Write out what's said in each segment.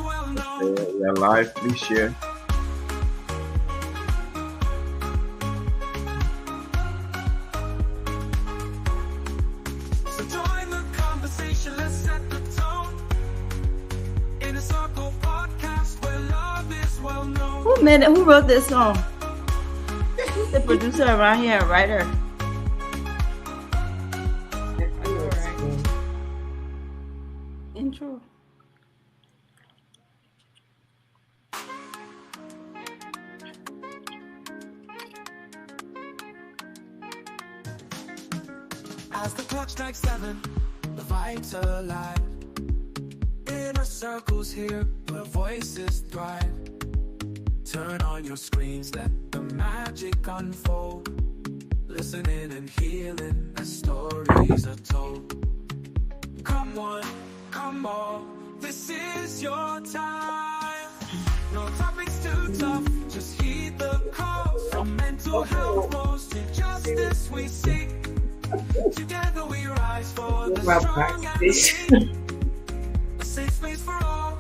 We are live. Please share. So join the conversation, let's set the tone. In a circle podcast where love is well known. Who made it? Who wrote this song? Who's the producer around here, writer? Intro. As the clock strikes 7, the vibes alive. Inner circles here where voices thrive. Turn on your screens, let the magic unfold. Listening and healing as stories are told. Come one, come all, this is your time. No topics too tough, just heed the call. From mental health woes to justice we seek. Together we rise for the strong and the weak. A safe space for all.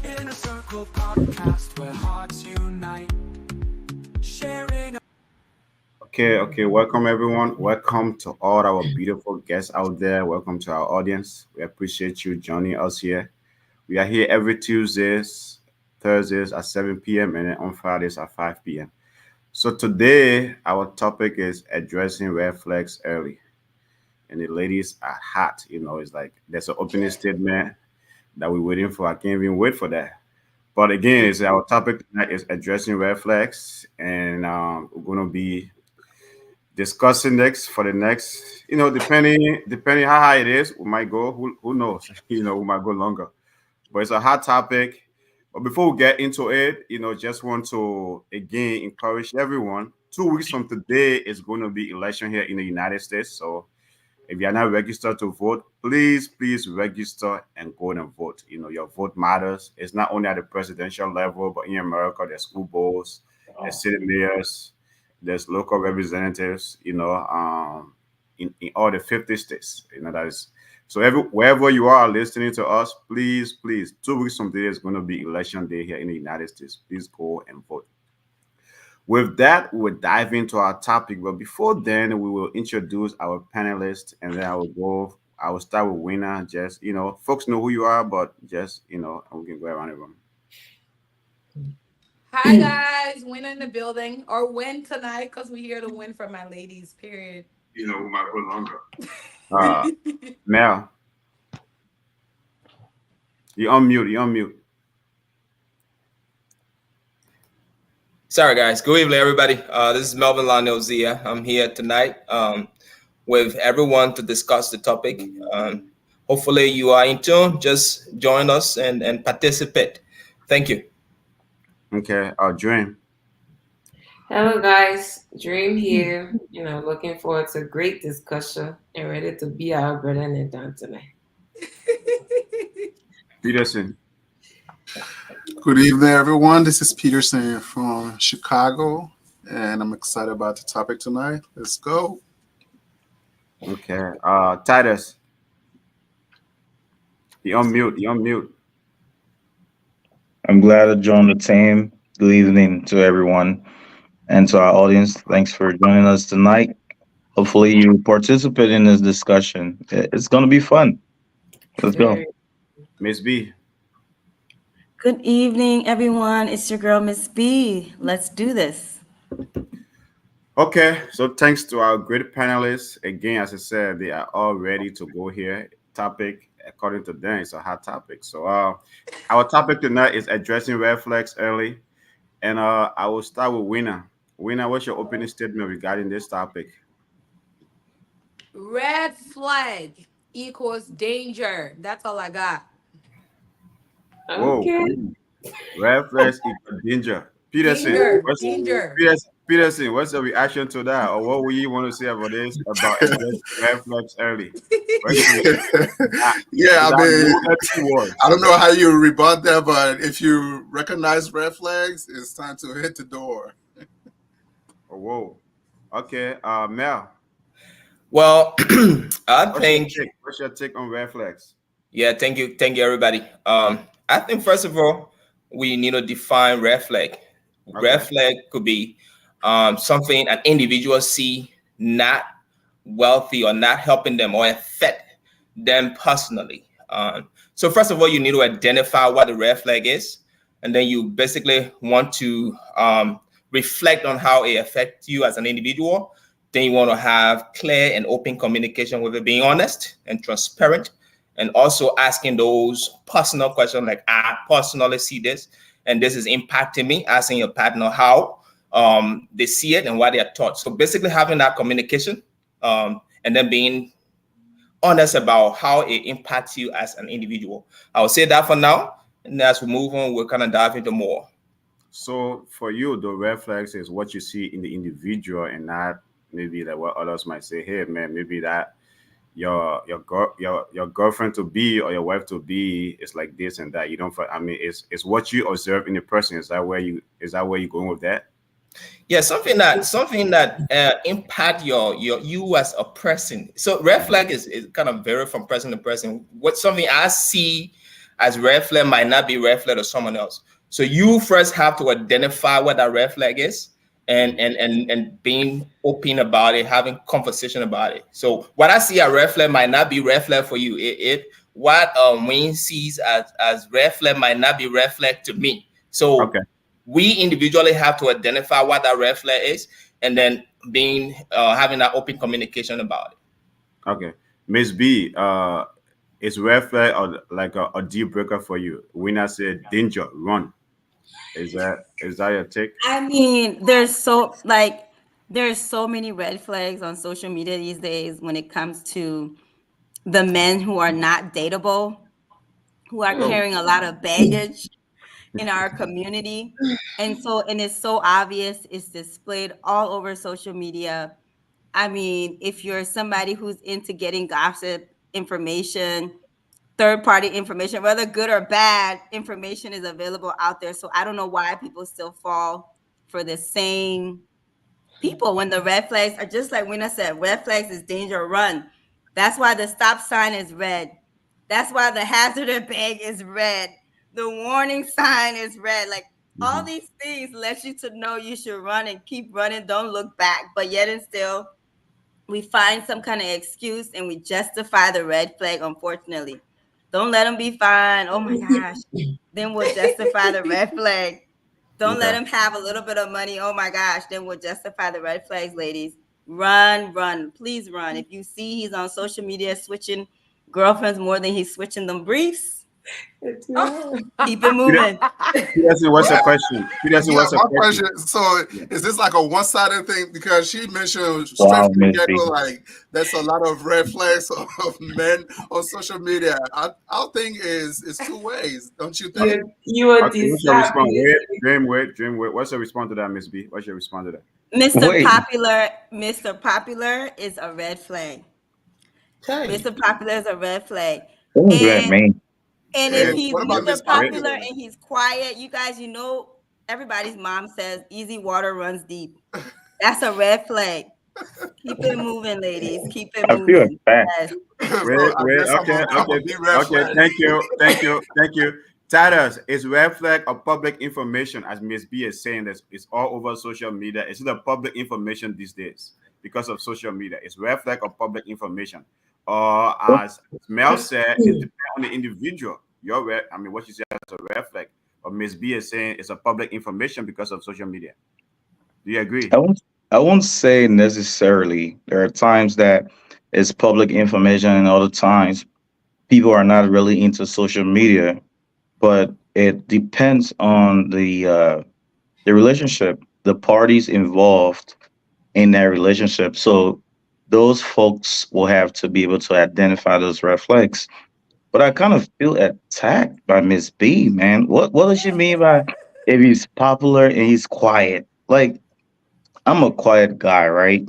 In a circle podcast where hearts unite. Sharing. Okay. Welcome everyone. Welcome to all our beautiful guests out there. Welcome to our audience. We appreciate you joining us here. We are here every Tuesdays, Thursdays at 7 p.m. and then on Fridays at 5 p.m. So today our topic is addressing red flags early. And the ladies are hot. It's like there's an opening statement that we're waiting for. I can't even wait for that. But again, it's our topic tonight is addressing red flags, and we're gonna be discussing next for the next, depending how high it is, we might go. Who knows? We might go longer. But it's a hot topic. But before we get into it, just want to again encourage everyone. 2 weeks from today is going to be election here in the United States. So if you are not registered to vote, please register and go and vote. Your vote matters. It's not only at the presidential level, but in America, there's school boards, there's city mayors, there's local representatives, in all the 50 states. That is so wherever you are listening to us, please, 2 weeks from today is going to be election day here in the United States. Please go and vote. With that, we'll dive into our topic. But before then, we will introduce our panelists, and then I will start with Winner. Just, folks know who you are, but just, we can go around the room. Hi guys, win in the building, or win tonight, because we're here to win for my ladies, period. We might go longer. Mel, you unmute. Sorry, guys. Good evening, everybody. This is Melvin Lanozia. I'm here tonight with everyone to discuss the topic. Hopefully, you are in tune. Just join us and participate. Thank you. Okay, Dream. Hello guys, Dream here. Looking forward to a great discussion and ready to be our brother and done tonight. Peterson. Good evening, everyone. This is Peterson from Chicago, and I'm excited about the topic tonight. Let's go. Okay, Titus. You unmute. I'm glad to join the team. Good evening to everyone and to our audience. Thanks for joining us tonight. Hopefully you participate in this discussion. It's going to be fun. Let's go. Miss B. Good evening, everyone. It's your girl, Miss B. Let's do this. Okay, so thanks to our great panelists. Again, as I said, they are all ready to go here. Topic, according to them, it's a hot topic. So our topic tonight is addressing red flags early. And I will start with Winner. Winner, what's your opening statement regarding this topic? Red flag equals danger. That's all I got. Okay. Whoa. Red flags equal danger. Peterson, Danger. Peterson, what's the reaction to that? Or what would you want to say about this, about red flags early? Yeah, I don't know how you rebut that, but if you recognize red flags, it's time to hit the door. Oh, whoa. Okay, Mel, Well, I what's your think, take? What's your take on red flags? yeah, thank you, everybody. I think first of all, we need to define red flag. Red Okay. flag could be something an individual see not wealthy or not helping them or affect them personally. So first of all, you need to identify what the red flag is, and then you basically want to reflect on how it affects you as an individual. Then you want to have clear and open communication with it, being honest and transparent, and also asking those personal questions like, I personally see this, and this is impacting me. Asking your partner how they see it and what they are taught. So basically, having that communication, and then being honest about how it impacts you as an individual. I will say that for now, and as we move on, we'll kind of dive into more. So for you, the red flags is what you see in the individual and not maybe like what others might say, hey man, maybe that your girlfriend to be or your wife to be is like this and that. You don't I mean it's what you observe in the person. Is that where you going with that? Yeah, something that impact your you as a person. So red flag is kind of vary from person to person. What something I see as red flag might not be red flag to someone else. So you first have to identify what that red flag is, Mhm. and being open about it, having conversation about it. So what I see as red flag might not be red flag for you. It what Wayne sees as red flag might not be red flag to me. So Okay. we individually have to identify what that red flag is, and then being having that open communication about it. Okay. Miss B, is red flag or like a deal breaker for you? When I say danger, run. Is that your take? I mean, there's so many red flags on social media these days when it comes to the men who are not dateable, who are Hmm. carrying a lot of baggage in our community. And it's so obvious, it's displayed all over social media. I mean, if you're somebody who's into getting gossip information, third party information, whether good or bad, information is available out there. So I don't know why people still fall for the same people when the red flags are just like when I said, red flags is danger, run. That's why the stop sign is red. That's why the hazard bag is red. The warning sign is red. Like all Mhm. these things let you to know you should run and keep running. Don't look back. But yet and still, we find some kind of excuse and we justify the red flag, unfortunately. Don't let them be fine. Oh my gosh. Then we'll justify the red flag. Don't let Okay. him have a little bit of money. Oh my gosh. Then we'll justify the red flags, ladies. Run, run. Please run. If you see he's on social media switching girlfriends more than he's switching them briefs, It's not. keep it Peter- moving. Peterson, what's your Well, question? Peterson, yeah, what's your my question? question. So, Yeah. is this like a one-sided thing? Because she mentioned straight Wow, from the Miss B. get-go, like that's a lot of red flags of men on social media. I think is two ways, don't you think? You are Okay, what's your response? disability. Dream, wait. What's your response to that, Miss B? What's your response to that? Mr. Wait, Popular, Mr. Popular is a red flag. Chai. Mr. Popular is a red flag. what does that And mean? And if Wait, he's What about wait, Miss Mr. wait. Popular Popular? and he's quiet, you guys, you know, everybody's mom says easy water runs deep. That's a red flag. Keep it moving, ladies. Keep it I feel moving. attacked. Yes. So Wait, I wait. guess Okay, I'm a okay, B red okay. flag. Thank you. Titus, is red flag or public information, as Miss B is saying, that it's all over social media. It's the public information these days because of social media. It's red flag or public information, or as Mel said, it depends on the individual. Your red, I mean, what you say as a red flag, or Miss B is saying it's a public information because of social media. Do you agree? I won't I won't say necessarily. There are times that it's public information and other times people are not really into social media, but it depends on the relationship, the parties involved in that relationship. So those folks will have to be able to identify those red flags. But I kind of feel attacked by Miss B, man. What does she mean by if he's popular and he's quiet? Like I'm a quiet guy, right?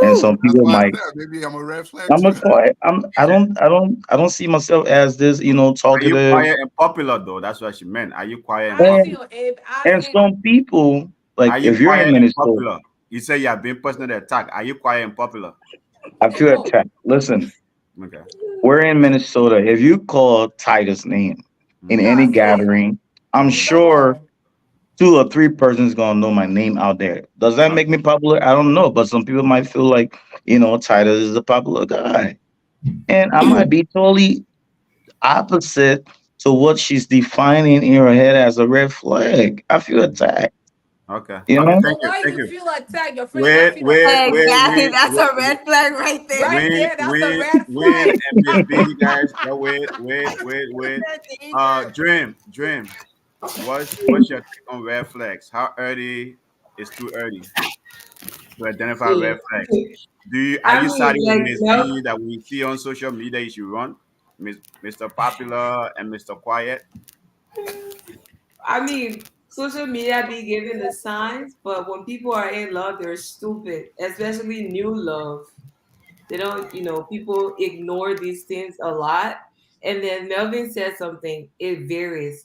And some Ooh. That's people why I might said maybe I'm a red flag I'm too. a quiet. I don't see myself as this, Are you talkative. quiet and popular though? That's what she meant. Are you quiet and I popular? And feel Abe. I and think some people, like Are you if you're in quiet and Minnesota, popular? You say you have been personally attacked. Are you quiet and popular? I And feel both. attacked. Listen, Okay. we're in Minnesota. If you call Titus' name in Mm-hmm. any Nah, say it. gathering, I'm Name them sure all. 2 or 3 persons gonna know my name out there. Does that make Okay. me popular? I don't know, but some people might feel like Titus is a popular guy, and I might be totally opposite to what she's defining in her head as a red flag. I feel attacked. Okay. You Okay. know, Thank So you. why Thank you you. feel attacked? Your friend did not Wait, feel wait, attacked. wait, Exactly. wait, That's wait, a red flag right there. Right wait, there, that's a wait, red wait, flag. and Miss B, guys. Wait. That's dangerous. Dream. What's your take on red flags? How early is too early to identify red See, flags? Are I you mean, siding with like, Miss no, B that we see on social media you should run? Mr. Popular and Mr. Quiet? I mean, social media be giving the signs, but when people are in love, they're stupid, especially new love. They don't, people ignore these things a lot. And then Melvin said something, it varies.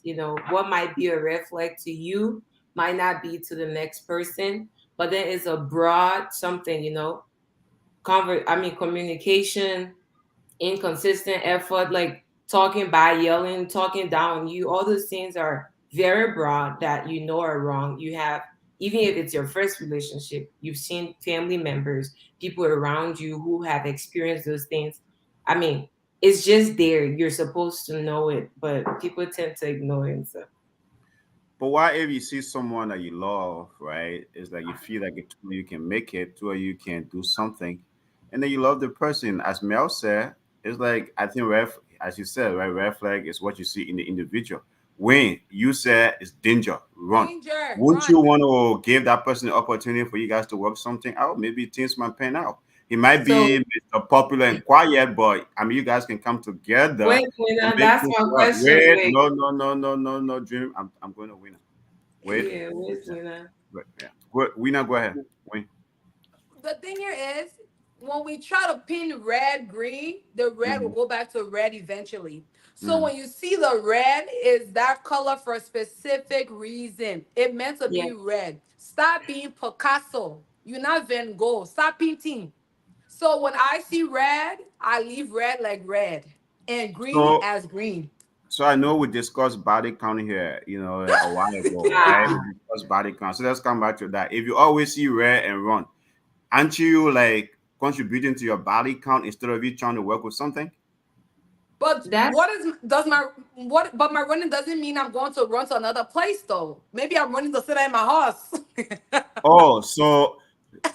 What might be a red flag to you might not be to the next person, but then it's a broad something, communication, inconsistent effort, like talking by yelling, talking down on you. All those things are very broad that are wrong. You have, even if it's your first relationship, you've seen family members, people around you who have experienced those things. I mean, it's just there. You're supposed to know it, but people tend to ignore it. So But why if you see someone that you love, right? It's like you feel like two of you can make it, two of you can do something, and then you love the person. As Mel said, it's like I think as you said, right? Red flag is what you see in the individual. When you said it's danger, run. Danger, Wouldn't you run. want to give that person the opportunity for you guys to work something out? Maybe things might pan out. He might so be Mr. Popular and quiet, but I mean, you guys can come together wait, and Wina, make that's things my work. question. Wait, Wait, no, Dream. I'm going to win. Wait. yeah, wait, Wina. Yeah. We now go ahead. Win. The thing here is, when we try to pin red green, the red will Mm-hmm. go back to red eventually. So Mm-hmm. when you see the red is that color for a specific reason, it meant to Yeah, be red. Stop being Picasso. You're not Van Gogh. Stop painting. So when I see red, I leave red like red and green So, as green. so I know we discussed body count here, a while ago, right? yeah. We discussed body count. So let's come back to that. If you always see red and run, aren't you like contributing to your body count instead of you trying to work with something? But That's what is does my what? But my running doesn't mean I'm going to run to another place though. Maybe I'm running to sit in my house. Oh, so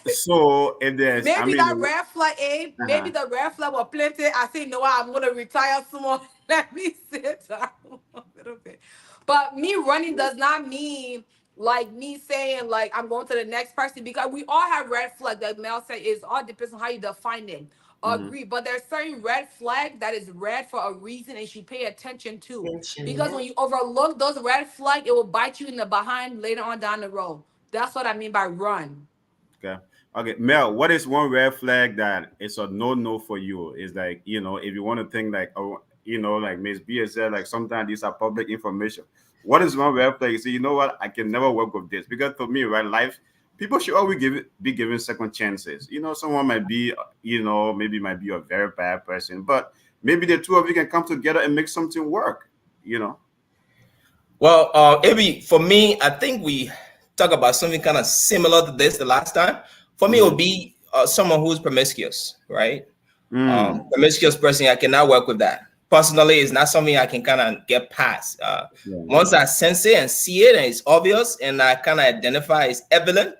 if there's, I Maybe mean, that red flag, maybe uh-huh. the red flag was plenty. I say, no, I'm gonna retire soon. Let me sit down a little bit. But me running does not mean like me saying like I'm going to the next person because we all have red flag. That Mel said is all depends on how you define it. Mm-hmm. Agree, but there's certain red flag that is red for a reason and you should pay attention to. tension, Because yeah. when you overlook those red flag, it will bite you in the behind later on down the road. That's what I mean by run. Okay. Okay. Mel, what is one red flag that is a no for you? Is like, if you want to think like, oh, like Miss B has said, like sometimes these are public information. What is one red flag? You say, you know what? I can never work with this. Because for me, right, life, people should always be given second chances. Someone might be, maybe might be a very bad person, but maybe the two of you can come together and make something work, you know? Well, Abby, for me, I think we talk about something kind of similar to this the last time. For me, it Mm-hmm. would be someone who's promiscuous, right? Mm. Promiscuous person, I cannot work with that. Personally, it's not something I can kind of get past. Yeah. Once I sense it and see it and it's obvious and I kind of identify it's evident,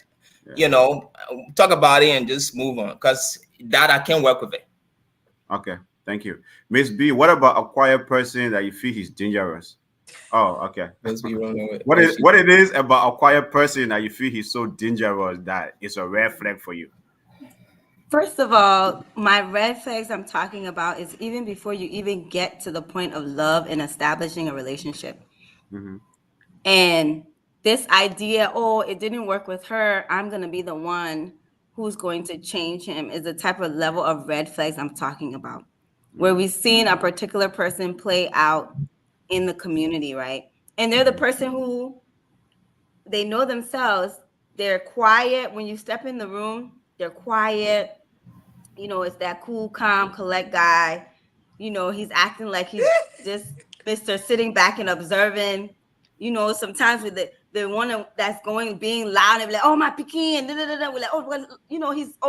Yeah. talk about it and just move on because that I can work with it. Okay. Thank you. Miss B, what about a quiet person that you feel he's dangerous? Oh, okay. Let's be running with What it is about a quiet person that you feel he's so dangerous that it's a red flag for you? First of all, my red flags I'm talking about is even before you even get to the point of love and establishing a relationship. Mm-hmm. And this idea, oh, it didn't work with her, I'm going to be the one who's going to change him, is the type of level of red flags I'm talking about, where Mm-hmm. we've seen a particular person play out in the community, right? And they're the person who they know themselves They're quiet when you step in the room. They're quiet. It's that cool, calm, collect guy. He's acting like he's just Mr. sitting back and observing. Sometimes with the one that's going being loud and be like, oh my Pekin, da, da, da, da. We're like, oh well,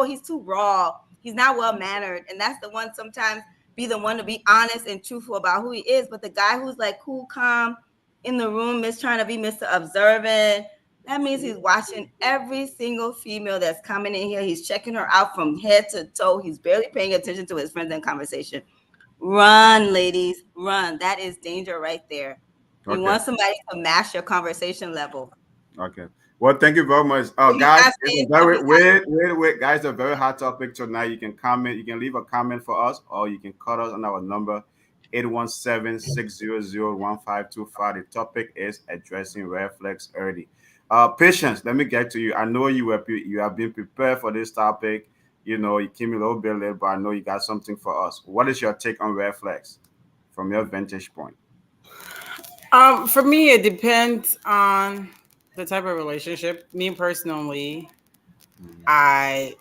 he's too raw. He's not well mannered, and that's the one sometimes be the one to be honest and truthful about who he is. But the guy who's like cool, calm in the room is trying to be Mr. Observant. That means he's watching every single female that's coming in here. He's checking her out from head to toe. He's barely paying attention to his friends in conversation. Run, ladies, run. That is danger right there. You Okay. want somebody to match your conversation level. Okay. Well, thank you very much. If you're Guys, not it's a saying very something, wait. Guys, a very hot topic tonight. You can comment, you can leave a comment for us, or you can call us on our number 817-600-1525. The topic is addressing red flags early. Patience, let me get to you. I know you have been prepared for this topic. You came a little bit late, but I know you got something for us. What is your take on red flags from your vantage point? For me, it depends on the type of relationship. Me personally, I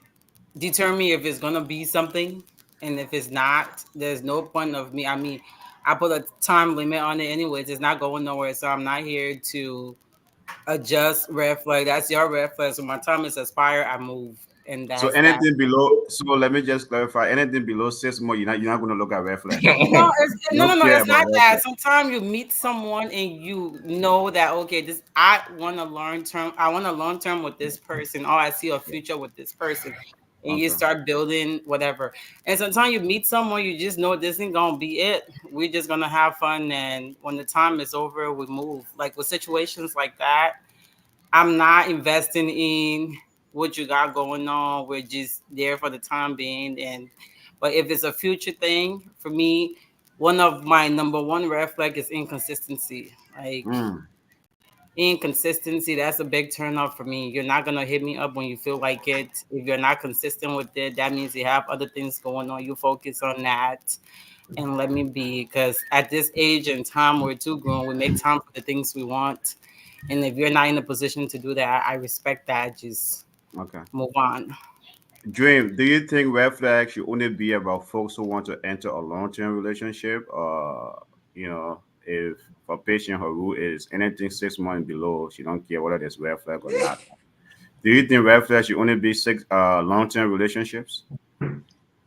determine if it's gonna be something, and if it's not, there's no point of me. I mean, I put a time limit on it anyways. It's not going nowhere, so I'm not here to adjust red flag. That's your red flag. So my time is expired. I move, and So that's that. anything below, so let me just clarify. Anything below 6 months, you're not going to look at red flag. No, You no, no, don't no. care It's about not red that. flag. Sometimes you meet someone and you know that okay, this I want to long term. I want a long term with this person, or I see a future with this person, and you Okay. start building whatever. And sometimes you meet someone, you just know this ain't gonna be it. We're just gonna have fun, and when the time is over, we move. Like with situations like that, I'm not investing in what you got going on. We're just there for the time being. But if it's a future thing, for me, one of my number one red flag is inconsistency. Like Mm, inconsistency, that's a big turn off for me. You're not gonna hit me up when you feel like it. If you're not consistent with it, that means you have other things going on. You focus on that and let me be. Because at this age and time, we're too grown. We make time for the things we want. And if you're not in a position to do that, I respect that. Just okay. move on. Dream, do you think red flags should only be about folks who want to enter a long-term relationship? If for patient her rule is anything 6 months and below, she don't care whether there's red flag or not. Do you think red flags should only be six long-term relationships? I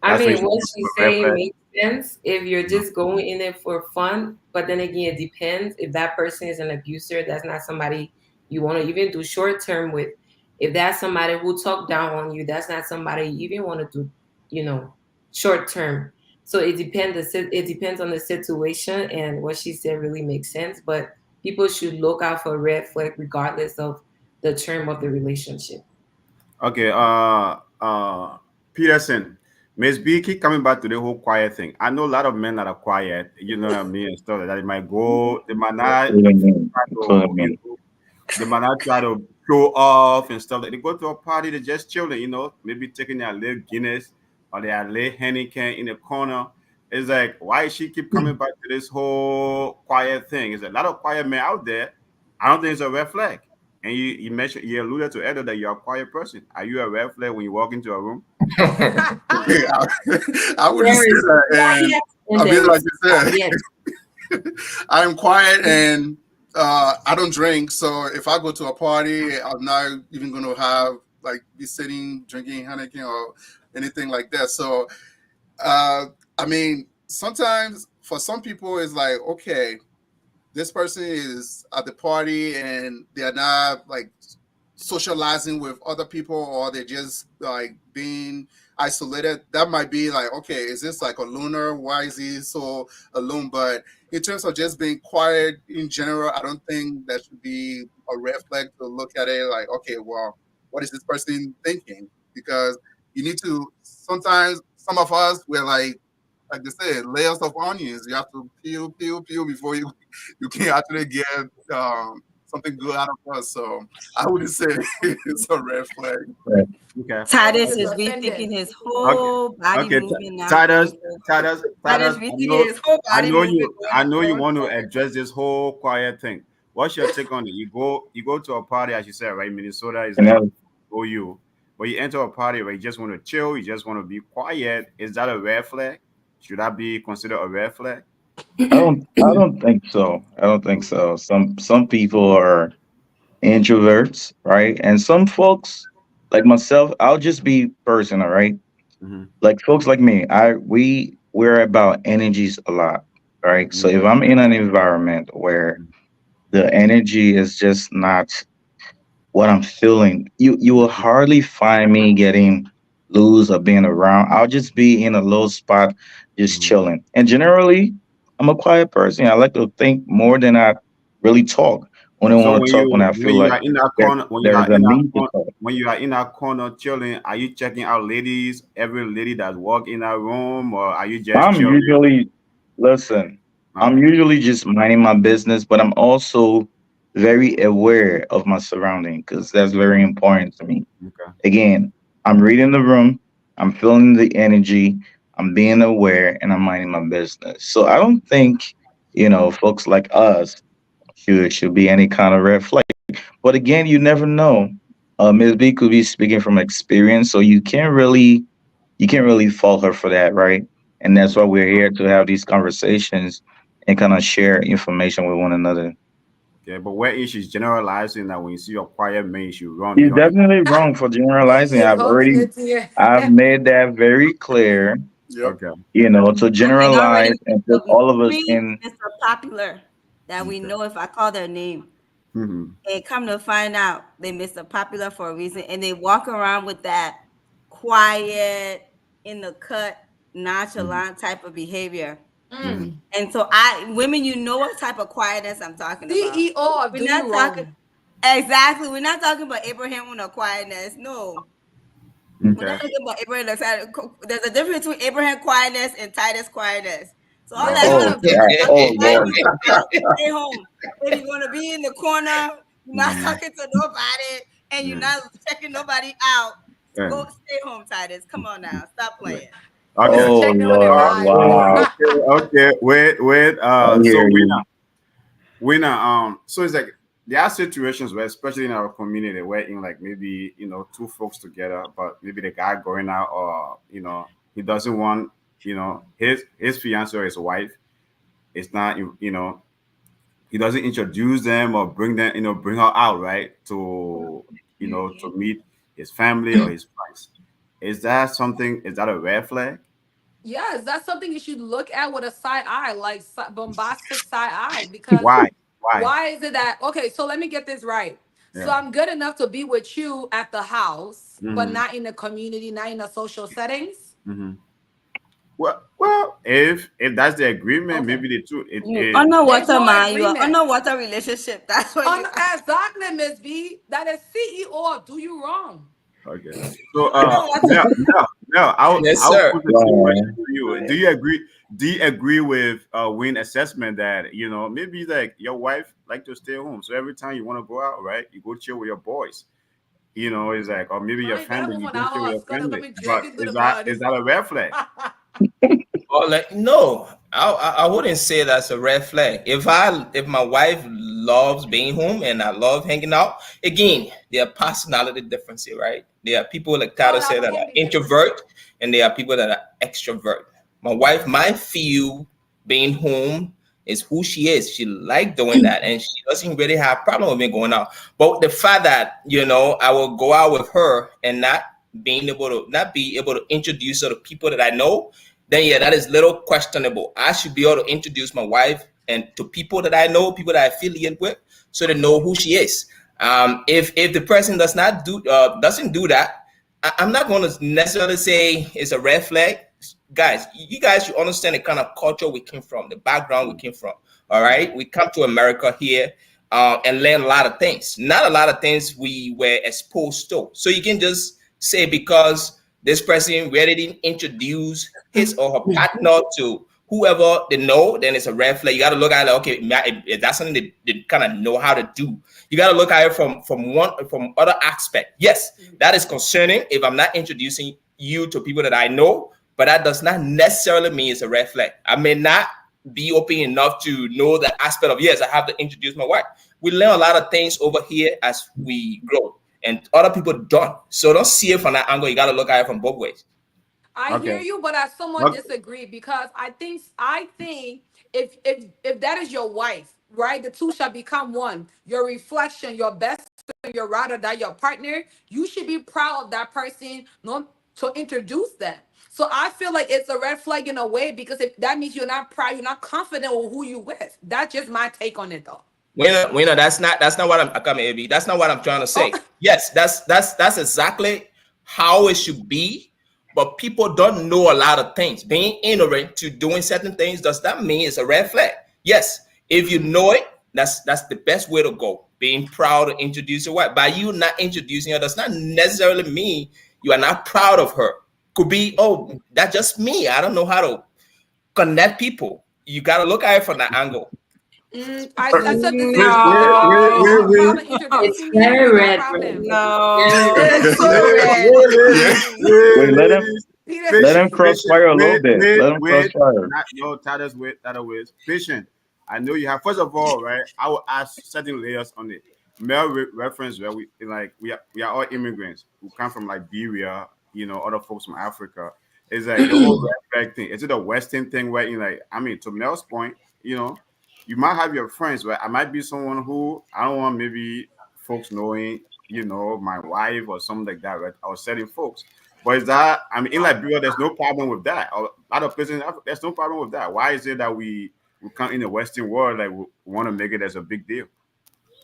That's when mean, she what should she's put red saying flag. makes sense if you're Mhm. just going in it for fun. But then again, it depends. If that person is an abuser, that's not somebody you want to even do short term with. If that's somebody who talk down on you, that's not somebody you even want to do, short term. So it depends. It depends on the situation, and what she said really makes sense. But people should look out for red flag regardless of the term of the relationship. Okay, Peterson, Miss B keep coming back to the whole quiet thing. I know a lot of men that are quiet, you know what I mean, and stuff like that. They might go, they might not Including me. try Including to, me. they might not try to show off and stuff. Like they go to a party, they're just chilling, maybe taking their little Guinness or their little Henneken in the corner. It's like, why she keep coming back to this whole quiet thing? There's a lot of quiet men out there. I don't think it's a red flag. And you mentioned, you alluded to earlier that you're a quiet person. Are you a red flag when you walk into a room? I, I wouldn't say There is that. And quiet and I mean, there like is you said, quiet. I'm quiet and I don't drink. So if I go to a party, I'm not even going to have like be sitting drinking Heineken or anything like that. So uh, I mean, sometimes for some people, it's like, okay, this person is at the party and they're not like socializing with other people, or they're just like being isolated. That might be like, okay, is this like a loner? Why is he so alone? But in terms of just being quiet in general, I don't think that should be a red flag to look at it like, okay, well, what is this person thinking? Because you need to sometimes, some of us, we're like they said, layers of onions. You have to peel, peel, peel before you can actually get something good out of us. So I wouldn't say it's a red flag. Right. Okay. Titus It's is offended. rethinking his Okay. whole body Okay. movement now. Titus, Going to, Titus, Titus Titus. rethinking his whole I body know movement you. going I to know you going want to forward. address this whole quiet thing. what's your take on it? You go to a party, as you said, right? Minnesota is And like then go you, but you enter a party where you just want to chill, you just want to be quiet. Is that a red flag? Should that be considered a red flag? I don't think so. I don't think so. Some people are introverts, right? And some folks like myself, I'll just be personal, right? Mm-hmm. Like folks like me, we're about energies a lot, right? So if Okay. I'm in an environment where the energy is just not what I'm feeling, you will Mm-hmm. hardly find me getting loose or being around. I'll just be in a low spot, just Mm-hmm. chilling. And generally, I'm a quiet person. I like to think more than I really talk. When I So want to talk, when I feel when you like are in that there, corner, there's a need to talk. when you are in that corner chilling, are you checking out ladies, every lady that walk in that room, or are you just I'm chilling? usually, listen, I'm Okay. usually just minding my business, but I'm also very aware of my surrounding because that's very important to me. Okay. Again, I'm reading the room, I'm feeling the energy, I'm being aware, and I'm minding my business. So I don't think, folks like us should be any kind of red flag. But again, you never know. Ms. B could be speaking from experience, so you can't really fault her for that, right? And that's why we're here to have these conversations and kind of share information with one another. Okay. But where is she's generalizing that when you see a quiet man, you should run He's behind. definitely wrong for generalizing. It's ultimate here. I've made that very clear, Yep. Okay. to I can generalize already and think put of all of us three in. Mr. Popular that we Okay. know if I call their name. Mm-hmm. And come to find out, they Mr. Popular for a reason. And they walk around with that quiet, in the cut, Mm-hmm. nonchalant type of behavior. Mm-hmm. Mm. And so women, you know what type of quietness I'm talking about. CEO of We're Do not You talking Wrong. exactly. We're not talking about Abraham with no quietness. No, we're not Okay. talking about Abraham. There's a difference between Abraham quietness and Titus quietness. So all They're that Yeah. trying Oh, to gonna God. trying to Oh, find Lord. you out, stay home. If you're gonna be in the corner, you're not Mm-hmm. talking to nobody, and you're Yeah. not checking nobody out. Yeah. Go stay home, Titus. Come on now, stop Yeah. playing. Okay. Oh, checking on their Uh, Lord. wives. Wow. okay. Wait. I So hear you. so it's like there are situations where, especially in our community, where in like maybe two folks together, but maybe the guy going out, or he doesn't want his fiance or his wife. It's not he doesn't introduce them or bring them bring her out, right, to to meet his family or his friends. Is that something? Is that a red flag? Yes, that's something you should look at with a side eye, like bombastic side eye. Because Why? Why? why is it that, okay, so let me get this right. So Yeah. I'm good enough to be with you at the house, but Mm-hmm. not in the community, not in the social settings. Mm-hmm. Well, if that's the agreement, Okay. maybe the two You it There's underwater no man, you are agreement. underwater relationship. That's what you are. Exactly, Miss B. That is CEO of Do You Wrong. okay. So Underwater. now Yes, I'll sir. put the same question Wow. to you. Do you agree with Wayne assessment that maybe like your wife like to stay home, so every time you want to go out, right, you go chill with your boys. It's like, or maybe your Right? That family, you woman go chill with out your is gonna family. be But drinking to is the that bud. is that a red flag? Or like no, I wouldn't say that's a red flag. If my wife loves being home and I love hanging out, again, there are personality differences, right? There are people like Oh, Tata that said that are can be different. introvert, and there are people that are extrovert. My wife might feel being home is who she is. She like doing that, and she doesn't really have problem with me going out. But the fact that I will go out with her and not be able to introduce her to people that I know, then yeah, that is little questionable. I should be able to introduce my wife and to people that I know, people that I affiliate with, so they know who she is. If the person doesn't do that, I'm not going to necessarily say it's a red flag. Guys, you guys should understand the kind of culture we came from, the background we came from. All right, we come to America here and learn a lot of things. Not a lot of things we were exposed to. So you can just say because this person really didn't introduce his or her partner to whoever they know, then it's a red flag. You got to look at it. Okay, if that's something they kind of know how to do. You got to look at it from other aspect. Yes, that is concerning if I'm not introducing you to people that I know, but that does not necessarily mean it's a red flag. I may not be open enough to know the aspect of, yes, I have to introduce my wife. We learn a lot of things over here as we grow, and other people don't. So don't see it from that angle. You got to look at it from both ways. I Okay. hear you, but I somewhat Okay. disagree because I think if that is your wife, right, the two shall become one. Your reflection, your best friend, your ride or die, your partner, you should be proud of that person, not to introduce them. So I feel like it's a red flag in a way because if that means you're not proud, you're not confident with who you with. That's just my take on it, though. That's not what I'm coming, AB. That's not what I'm trying to Oh, say. Yes, that's exactly how it should be. But people don't know a lot of things. Being ignorant to doing certain things does that mean it's a red flag? Yes, if you know it, that's the best way to go. Being proud to introduce your wife. By you not introducing her does not necessarily mean you are not proud of her. Could be, oh, that's just me. I don't know how to connect people. You got to look at it from that angle. I said the same Wait, thing wait, about you. wait, If you wait, are No. wait. proud of It's introducing me, very we got a red, red. problem. Very No. red. It's so Wait, red. wait, Yeah. wait, Wait, let him ladies. Peter, let Patient, him patient. crossfire a little Wait, bit. wait, Let him wait. crossfire. Not no titles wait, title ways. Patient. I know you have. First of all, right? I will ask certain layers on it. Male reference where we are all immigrants who come from Liberia, other folks from Africa. It's like the whole red flag thing. Is it a Western thing where you like? I mean, to Mel's point, you might have your friends where I might be someone who I don't want maybe folks knowing, my wife or something like that, right? I was setting folks. But is that I mean in Liberia there's no problem with that. A lot of places in Africa, there's no problem with that. Why is it that we come in the Western world like we want to make it as a big deal?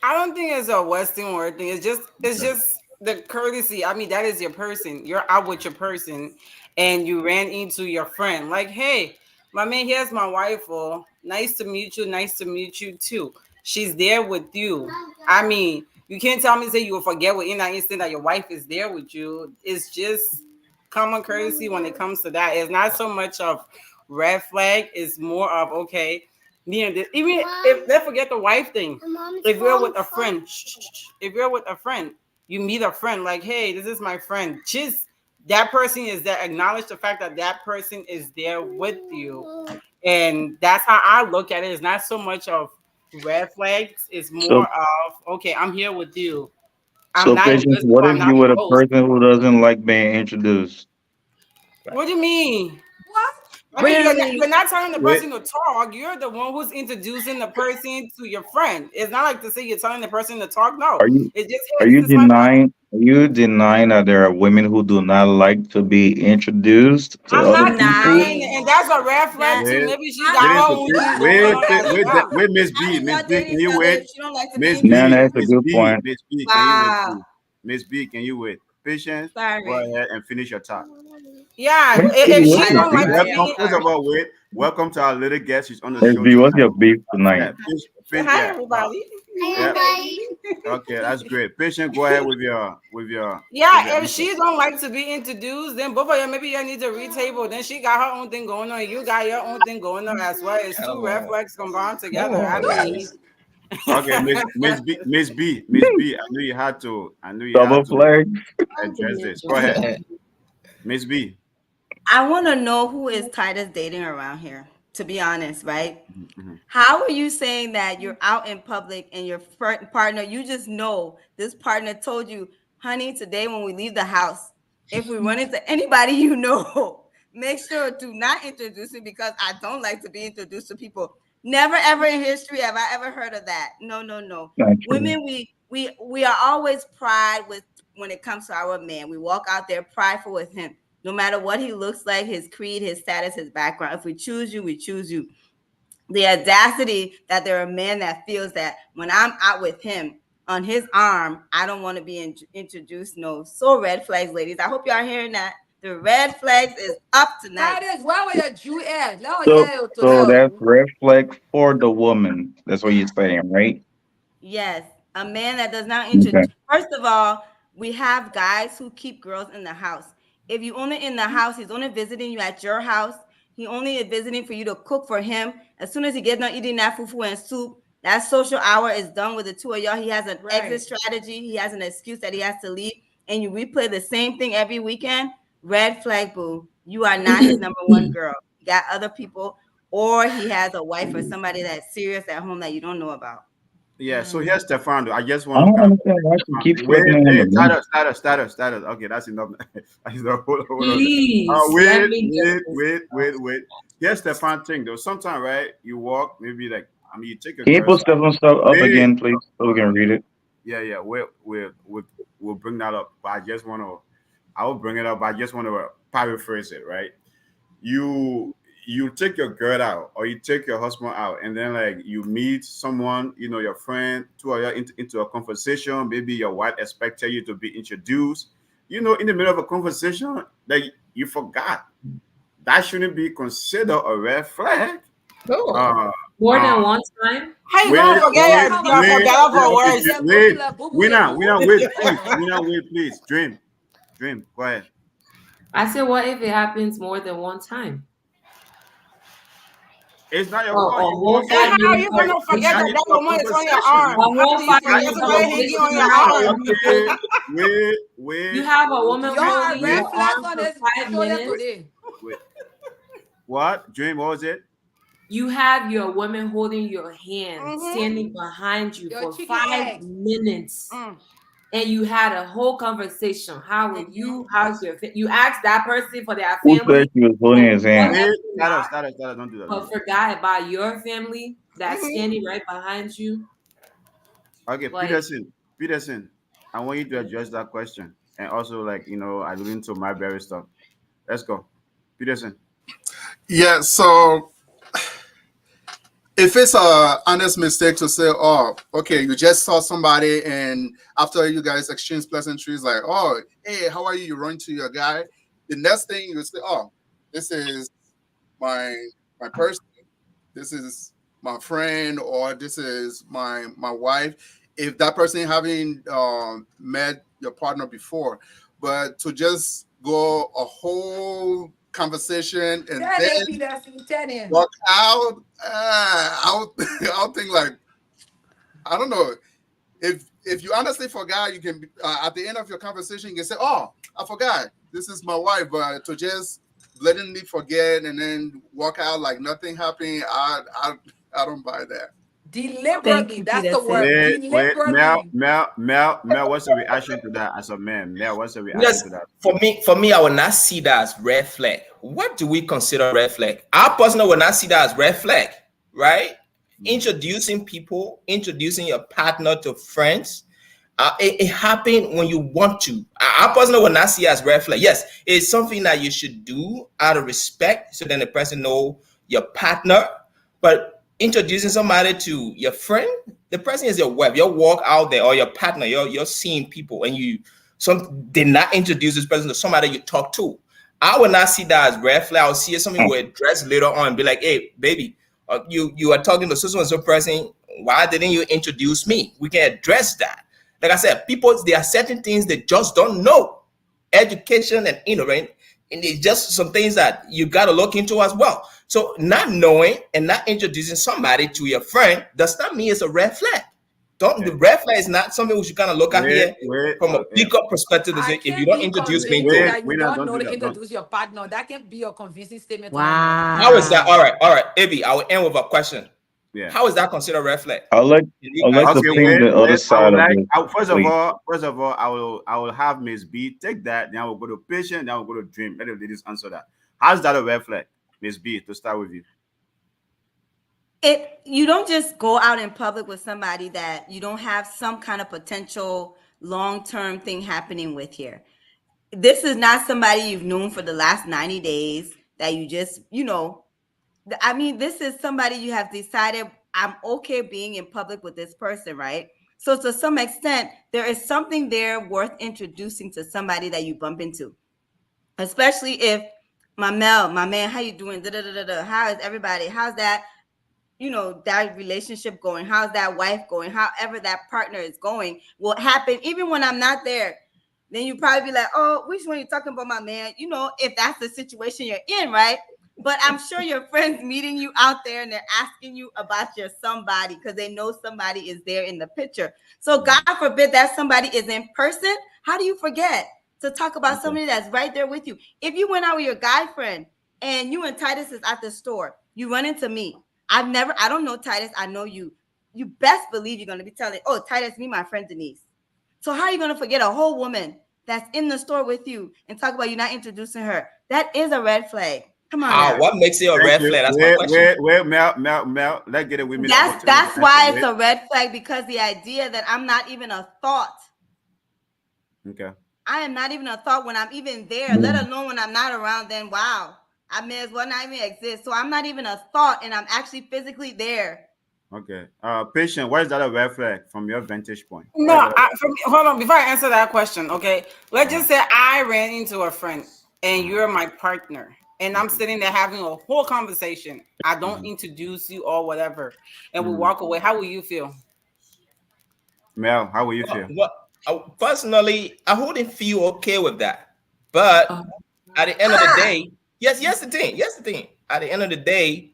I don't think it's a Western word thing. It's Okay. just the courtesy. I mean, that is your person. You're out with your person, and you ran into your friend. Like, hey, my man, here's my wife. Oh, nice to meet you. Nice to meet you too. She's there with you. I mean, you can't tell me say you will forget within that instant that your wife is there with you. It's just common courtesy when it comes to that. It's not so much of red flag. It's more of okay. Even if let's forget the wife thing. If you're with a friend, if you're with a friend, you meet a friend like, hey, this is my friend. Just that person is there. Acknowledge the fact that that person is there with you, and that's how I look at it. It's not so much of red flags. It's more So of okay, I'm here with you. I'm so not patience, invisible. what I'm if not you a with a ghost. person who doesn't like being introduced? What do you mean? what? I mean, Really? you're not telling the Wait, person to talk. You're the one who's introducing the person to your friend. It's not like to say you're telling the person to talk. No, Are you it's just, are hey, you this is my friend. denying that there are women who do not like to be introduced to I'm other not people? denying it, Denying and that's a red flag that too. wait, Maybe she how got get did into her you own it. how thing did going Wait, on y'all as wait, well. wait, Miss how B, did Miss y'all B, date can each you other wait? if she don't like to be Miss Man, B, introduced? that's a Miss good B, point. Miss B, can you wait, Wow. please? Miss B, can you wait? Patience, go Sorry. ahead and finish your talk. Yeah, Miss B, if what's she I your don't beef? like to disagree. I'm Welcome. be, First of sorry. all, wait. Welcome to our little guest. She's on the Miss show B, what's tonight. your beef tonight? Yeah, hi yeah. everybody. Yeah. Okay, that's great. Patient, go ahead with your Yeah, if answer. she don't like to be introduced, then both of you maybe you need to retable. Then she got her own thing going on. You got your own thing going on as well. It's two Come red on. flags combined Come together. I on, mean, guys. Okay, Miss B. I knew you had to. I knew you had Double to flag? address this. Go ahead, Miss B. I want to know who is Titus dating around here, to be honest, right? Mhm. How are you saying that you're out in public and your partner, you just know this partner told you, honey, today when we leave the house, if we run into anybody you know, make sure to not introduce me because I don't like to be introduced to people. Never ever in history have I ever heard of that. No, no, no. Not true. Women, we are always pride with when it comes to our man. We walk out there prideful with him. No matter what he looks like, his creed, his status, his background. If we choose you, we choose you. The audacity that there are men that feels that when I'm out with him on his arm, I don't want to be introduced. No, so red flags, ladies. I hope y'all hearing that. The red flags is up tonight. That is where were your Jew at? Let me So tell you to so that's hell. red flag for the woman. That's what you're saying, right? Yes, a man that does not Okay. introduce. First of all, we have guys who keep girls in the house. If you only in the house, he's only visiting you at your house. He only is visiting for you to cook for him. As soon as he gets done eating that fufu and soup, that social hour is done with the two of y'all. He has an exit Right. strategy. He has an excuse that he has to leave, and you replay the same thing every weekend. Red flag, boo. You are not his number one girl. You got other people or he has a wife or somebody that's serious at home that you don't know about. Yeah, so here's Stefan. I just I want to don't kind of understand why she Stefan. keeps Wait, flipping it on hey, the link. status. Okay, that's enough. That's enough. Hold on. Please let Wait, me get wait, this wait, stuff. wait, wait. Here's Stefan thing though. Sometimes, right? You walk, maybe like you take your Can you girls put out. Stefan's stuff up Wait, again, please, so we can read it? yeah. We'll bring that up. But I just want to. I will bring it up. But I just want to paraphrase it, right? you you take your girl out or you take your husband out and then like you meet someone, your friend, two of you into a conversation. Maybe your wife expected you to be introduced, in the middle of a conversation, like you forgot. That shouldn't be considered a red flag. No. uh More uh than one time? How you wait gonna The forget whole your wait forget conversation, for okay, words? wait. boo, Wait, please. boo. Wait, please. Dream, go ahead. I said, what if it happens more than one time? It's not your Oh, fault. a You whole walk And in, five how are minute you gonna you forget got that conversation. that into a woman is on your conversation. arm? A How whole do you five You got forget minute into somebody a hanging conversation on your have conversation. a arm? woman hold, Okay, you wait, have a woman Y'all are holding wait, red your flags arm on for this five show here wait, minutes. today. wait. What? Dream, what was it? You have your woman holding your hand, Mm-hmm. standing behind you Your for chicken 5 eggs. minutes. Mm. And you had a whole conversation. How are Mm-hmm. you? How's your you asked that person for their Who said family she was holding or his hand? Wait, whatever not, don't do that, don't but do that. forgot about your family that's Mm-hmm. standing right behind you. Okay, Like, Peterson, I want you to address that question. And also, like, alluding to my berry stuff. Let's go. Peterson. Yeah, so if it's a honest mistake to say, oh, okay, you just saw somebody and after you guys exchange pleasantries, like, oh, hey, how are you? You run to your guy. The next thing you say, oh, this is my my person, this is my friend, or this is my wife. If that person haven't met your partner before, but to just go a whole conversation and Tell then him, Peterson, tell him. walk out, I'll I'll think like, I don't know, if you honestly forgot, you can at the end of your conversation you can say, oh, I forgot this is my wife. But to just blatantly forget and then walk out like nothing happened, I don't buy that. Thank Deliberately. you, That's the Peterson. word. Wait. Deliberately. Mel, what's the reaction to that as a man? Mel, what's the reaction Because to that? for me, I would not see that as red flag. What do we consider red flag? I personally would not see that as red flag, right? Mhm. Introducing your partner to friends. It happened when you want to. I personally would not see it as red flag. Yes, it's something that you should do out of respect, so then the person know your partner. But introducing somebody to your friend, the person is your wife. You walk out there or your partner. You're seeing people, and you did not introduce this person to somebody you talk to. I would not see that as red flag. I would see it something we address later on and be like, hey, baby, you are talking to so and so person. Why didn't you introduce me? We can address that. Like I said, people, there are certain things they just don't know. Education and ignorant, and it's just some things that you got to look into as well. So not knowing and not introducing somebody to your friend does not mean it's a red flag. Don't Okay. The red flag is not something we should kind of look at here Wait. from a Yeah. bigger perspective to I say, if you can't don't be introduce me convinced to, that you Winner, don't don't know do to that. Don't. introduce your partner. That can be a convincing statement to no man. how is that? Wow. All right, Abby, I will end with a question. Yeah. How is that considered red flag? I like Can you I like to answer, Okay, please? think the other wait. I would side of like. this, please. First of all, I will have Miss B take that. Then I will go to patient. Then I will go to dream. Let the ladies answer that. How's that a red flag, Miss B? To start with you. You don't just go out in public with somebody that you don't have some kind of potential long-term thing happening with here. This is not somebody you've known for the last 90 days that you just, I mean, this is somebody you have decided I'm okay being in public with this person, right? So to some extent, there is something there worth introducing to somebody that you bump into, especially if my man, how you doing? Da, da, da, da, da. How is everybody? How's that? That relationship going, how's that wife going, however that partner is going will happen even when I'm not there. Then you probably be like, oh, which one you talking about, my man? If that's the situation you're in, right? But I'm sure your friends meeting you out there and they're asking you about your somebody because they know somebody is there in the picture. So God forbid that somebody is in person. How do you forget to talk about Okay. somebody that's right there with you? If you went out with your guy friend and you and Titus is at the store, You run into me. I don't know Titus. I know you. You best believe you're gonna be telling, oh, Titus, me, my friend Denise. So how are you gonna forget a whole woman that's in the store with you and talk about you not introducing her? That is a red flag. Come on How? now. What makes it a Thank red you. flag? That's my Wait, question. wait, wait, Mel. Let's get a women opportunity That's to answer. why it's Wait. a red flag, because the idea that I'm not even a thought. Okay. I am not even a thought when I'm even there, let alone when I'm not around, then wow. I may as well not even exist. So I'm not even a thought and I'm actually physically there. Okay. Patient, why is that a red flag from your vantage point? Why No, is that a red for me, hold on. Before I answer that question, okay, let's flag? just say I ran into a friend and Uh-huh. you're my partner, and I'm Okay. sitting there having a whole conversation. I don't Mm-hmm. introduce you or whatever, and we Mm-hmm. walk away. How will you feel? Mel, how will you feel? What personally, I wouldn't feel okay with that. But Oh, at the end of the day, yes, the thing. At the end of the day,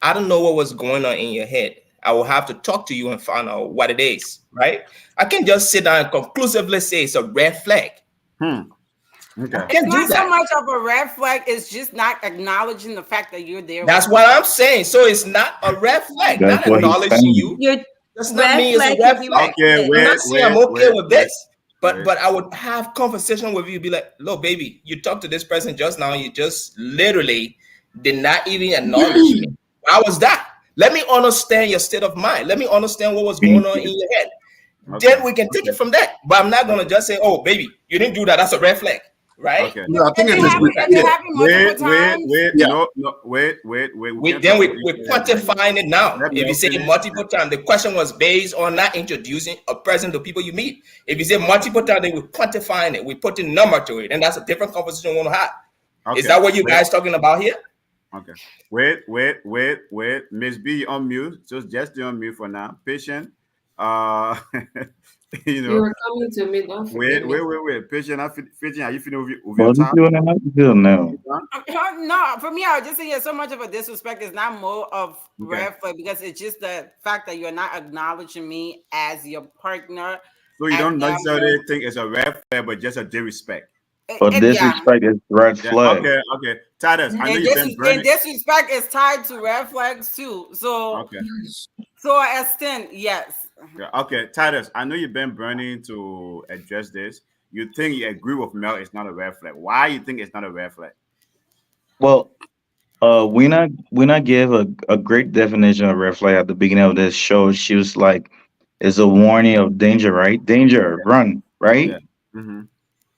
I don't know what was going on in your head. I will have to talk to you and find out what it is, right? I can't just sit down and conclusively say it's a red flag. Hmm. I Okay. It's can't do not so that. much of a red flag. It's just not acknowledging the fact that you're there That's with what me. I'm saying. So it's not a red flag. That's Not what he's acknowledging saying. you Your does not red mean it's a flag red can be flag. Okay, repeated. I'm not wait, saying I'm wait, okay wait, with wait, this, but wait. I would have conversation with you, be like, look, baby, you talked to this person just now, you just literally did not even acknowledge me. How was that? Let me understand your state of mind. Let me understand what was going on in your head. Okay. Then we can take Okay. it from there. But I'm not gonna Okay. just say, oh, baby, you didn't do that. That's a red flag, right? Okay. Yeah, I think it We is can't do that. If it repeated. happened multiple times, Wait. Yeah. No, no, wait. We We can't then talk over we're each other right now. quantifying it now. Let If you Mel say finish. multiple times, the question was based on not introducing a person to people you meet. If you say multiple times, then we're quantifying it. We're putting number to it, and that's a different conversation we want to have. Is Okay. that what you Wait. guys talking about here? Okay. Wait. Miss B, on mute. Just stay on mute for now. Patient. Uh, you you know. were coming to me. Don't forget me. Wait. Patient. Patient. Are you feeling with your What is top? you and I feel now? You done? no. For me, I would just say, yeah, so much of a disrespect is not more of Okay. red flag because it's just the fact that you're not acknowledging me as your partner So you at don't that necessarily moment. think it's a red flag, but just a disrespect. But Yeah, disrespect is red Yeah. flag. Okay. Titus, I know you've been and burning. disrespect is tied to red flags too. So, Okay. so extent, yes. Yeah. Okay. Titus, I know you've been burning to address this. You think you agree with Mel? It's not a red flag. Why you think it's not a red flag? Well, Wina gave a great definition of red flag at the beginning of this show. She was like, "It's a warning of danger, right? Danger, run, Yeah. right?" Mm-hmm.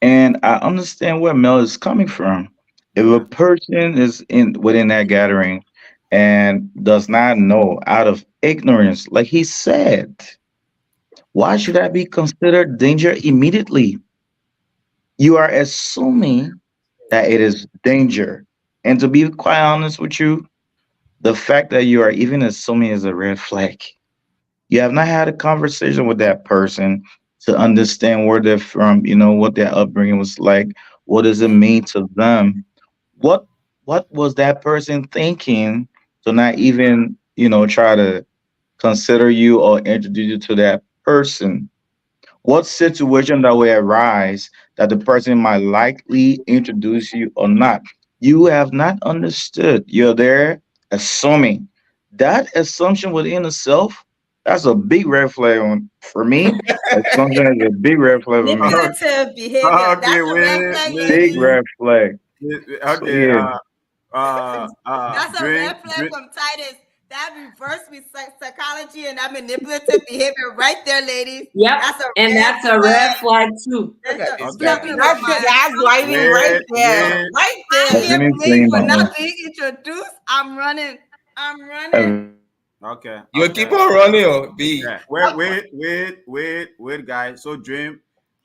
And I understand where Mel is coming from. If a Okay. person is in within that gathering and does not know out of ignorance, like he said, why should that be considered danger immediately? You are assuming that it is danger. And to be quite honest with you, the fact that you are even assuming is a red flag. You have not had a conversation with that person to understand where they're from, what their upbringing was like, what does it mean to them? What what was that person thinking to not even, try to consider you or introduce you to that person? What situation that will arise that the person might likely introduce you or not? You have not understood. You're there assuming. That assumption within itself, that's a big red flag for me. Assumption is a big red flag for me. Manipulative behavior. Okay. That's a red Wait. flag, Miss Big ladies. B. red flag. So Okay. yeah, That's a Drink. red flag from Titus. That reverse psychology and that manipulative behavior right there, ladies. Yep, That's a and red that's a red flag. flag too. Look That's at a, this Okay. talking guy. about That's my gaslighting assumption. right there, Wait. right I there. hear Evelyn blamed saying for not no. being introduced. I'm running. I'm running. Evelyn Okay. You keep on running, oh, B. Yeah. Wait, guys. So, Dream,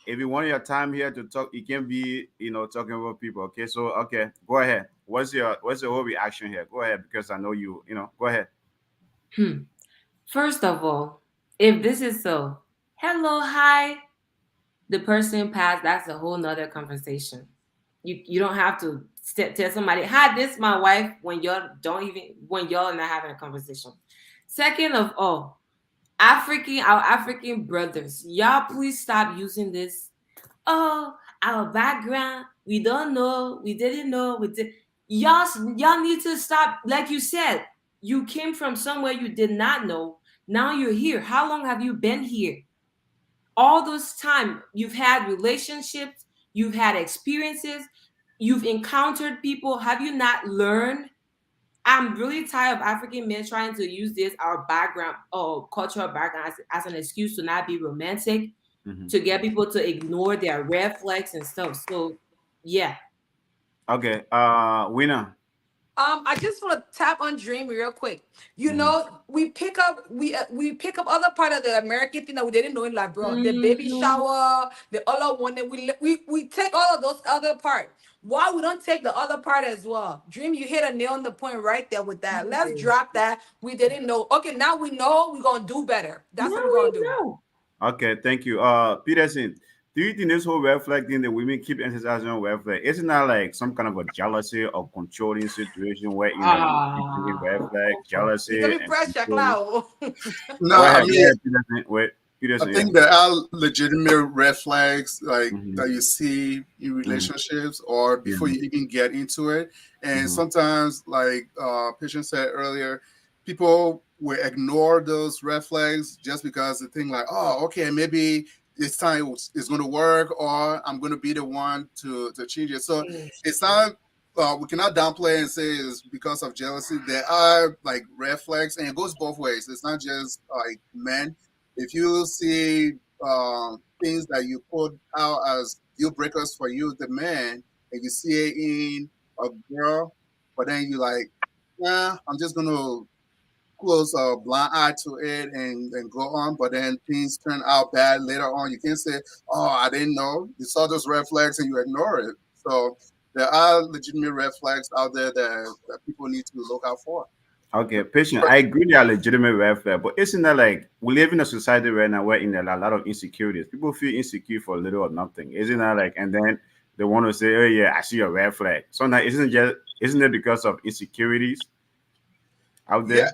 if you want your time here to talk, you can be, talking about people. Okay. So, okay, go ahead. What's your whole reaction here? Go ahead, because I know go ahead. Hmm. First of all, if this is so, hello, hi, the person passed, that's a whole nother conversation. You don't have to tell somebody, hi, this is my wife when y'all are not having a conversation. Second of all, our African brothers, y'all please stop using this. Oh, our background, we don't know, we didn't know, we did. y'all need to stop. Like you said, you came from somewhere you did not know. Now you're here. How long have you been here? All this time you've had relationships, you've had experiences, you've encountered people. Have you not learned? I'm really tired of African men trying to use this our background or cultural background as an excuse to not be romantic, Hmm. to get people to ignore their red flags and stuff. So yeah. Okay, winner. I just want to tap on Dream real quick. You Hmm. know, we pick up other part of the American thing that we didn't know in like, bro, the baby Mhm. shower, the other one that we take all of those other part. Why we don't take the other part as well? Dream, you hit a nail on the point right there with that. Let's drop that. We didn't know. Okay, now we know we're gonna do better. That's what Now we're we gonna do. know. Okay, thank you. Peterson, do you think this whole red flag thing that women keep emphasizing on red flag, isn't that like some kind of a jealousy or controlling situation where you keep thinking red Ah, flag, It's jealousy gonna be and pressure, controlling? cloud. No, Go I ahead, mean, Peterson. Wait, I Peterson, yeah. think there are legitimate red flags like Mm-hmm. that you see in Mm-hmm. relationships or Yeah. before you even get into it. And Mm-hmm. sometimes, like Patient said earlier, people will ignore those red flags just because they think like, oh, okay, maybe this time it's going to work, or I'm going to be the one to change it. So it's not. We cannot downplay and say it's because of jealousy. There are like red flags, and it goes both ways. It's not just like men. If you see things that you put out as deal breakers for you, the man, and you see it in a girl, but then you like, nah, I'm just gonna close a blind eye to it and go on. But then things turn out bad later on. You can't say, oh, I didn't know. You saw those red flags and you ignore it. So there are legitimate red flags out there that people need to look out for. Okay, patient. I agree they are legitimate red flag, but isn't that like we live in a society right now where in a lot of insecurities, people feel insecure for little or nothing. Isn't that like, and then they want to say, oh yeah, I see a red flag. So now isn't it because of insecurities out Yeah, there?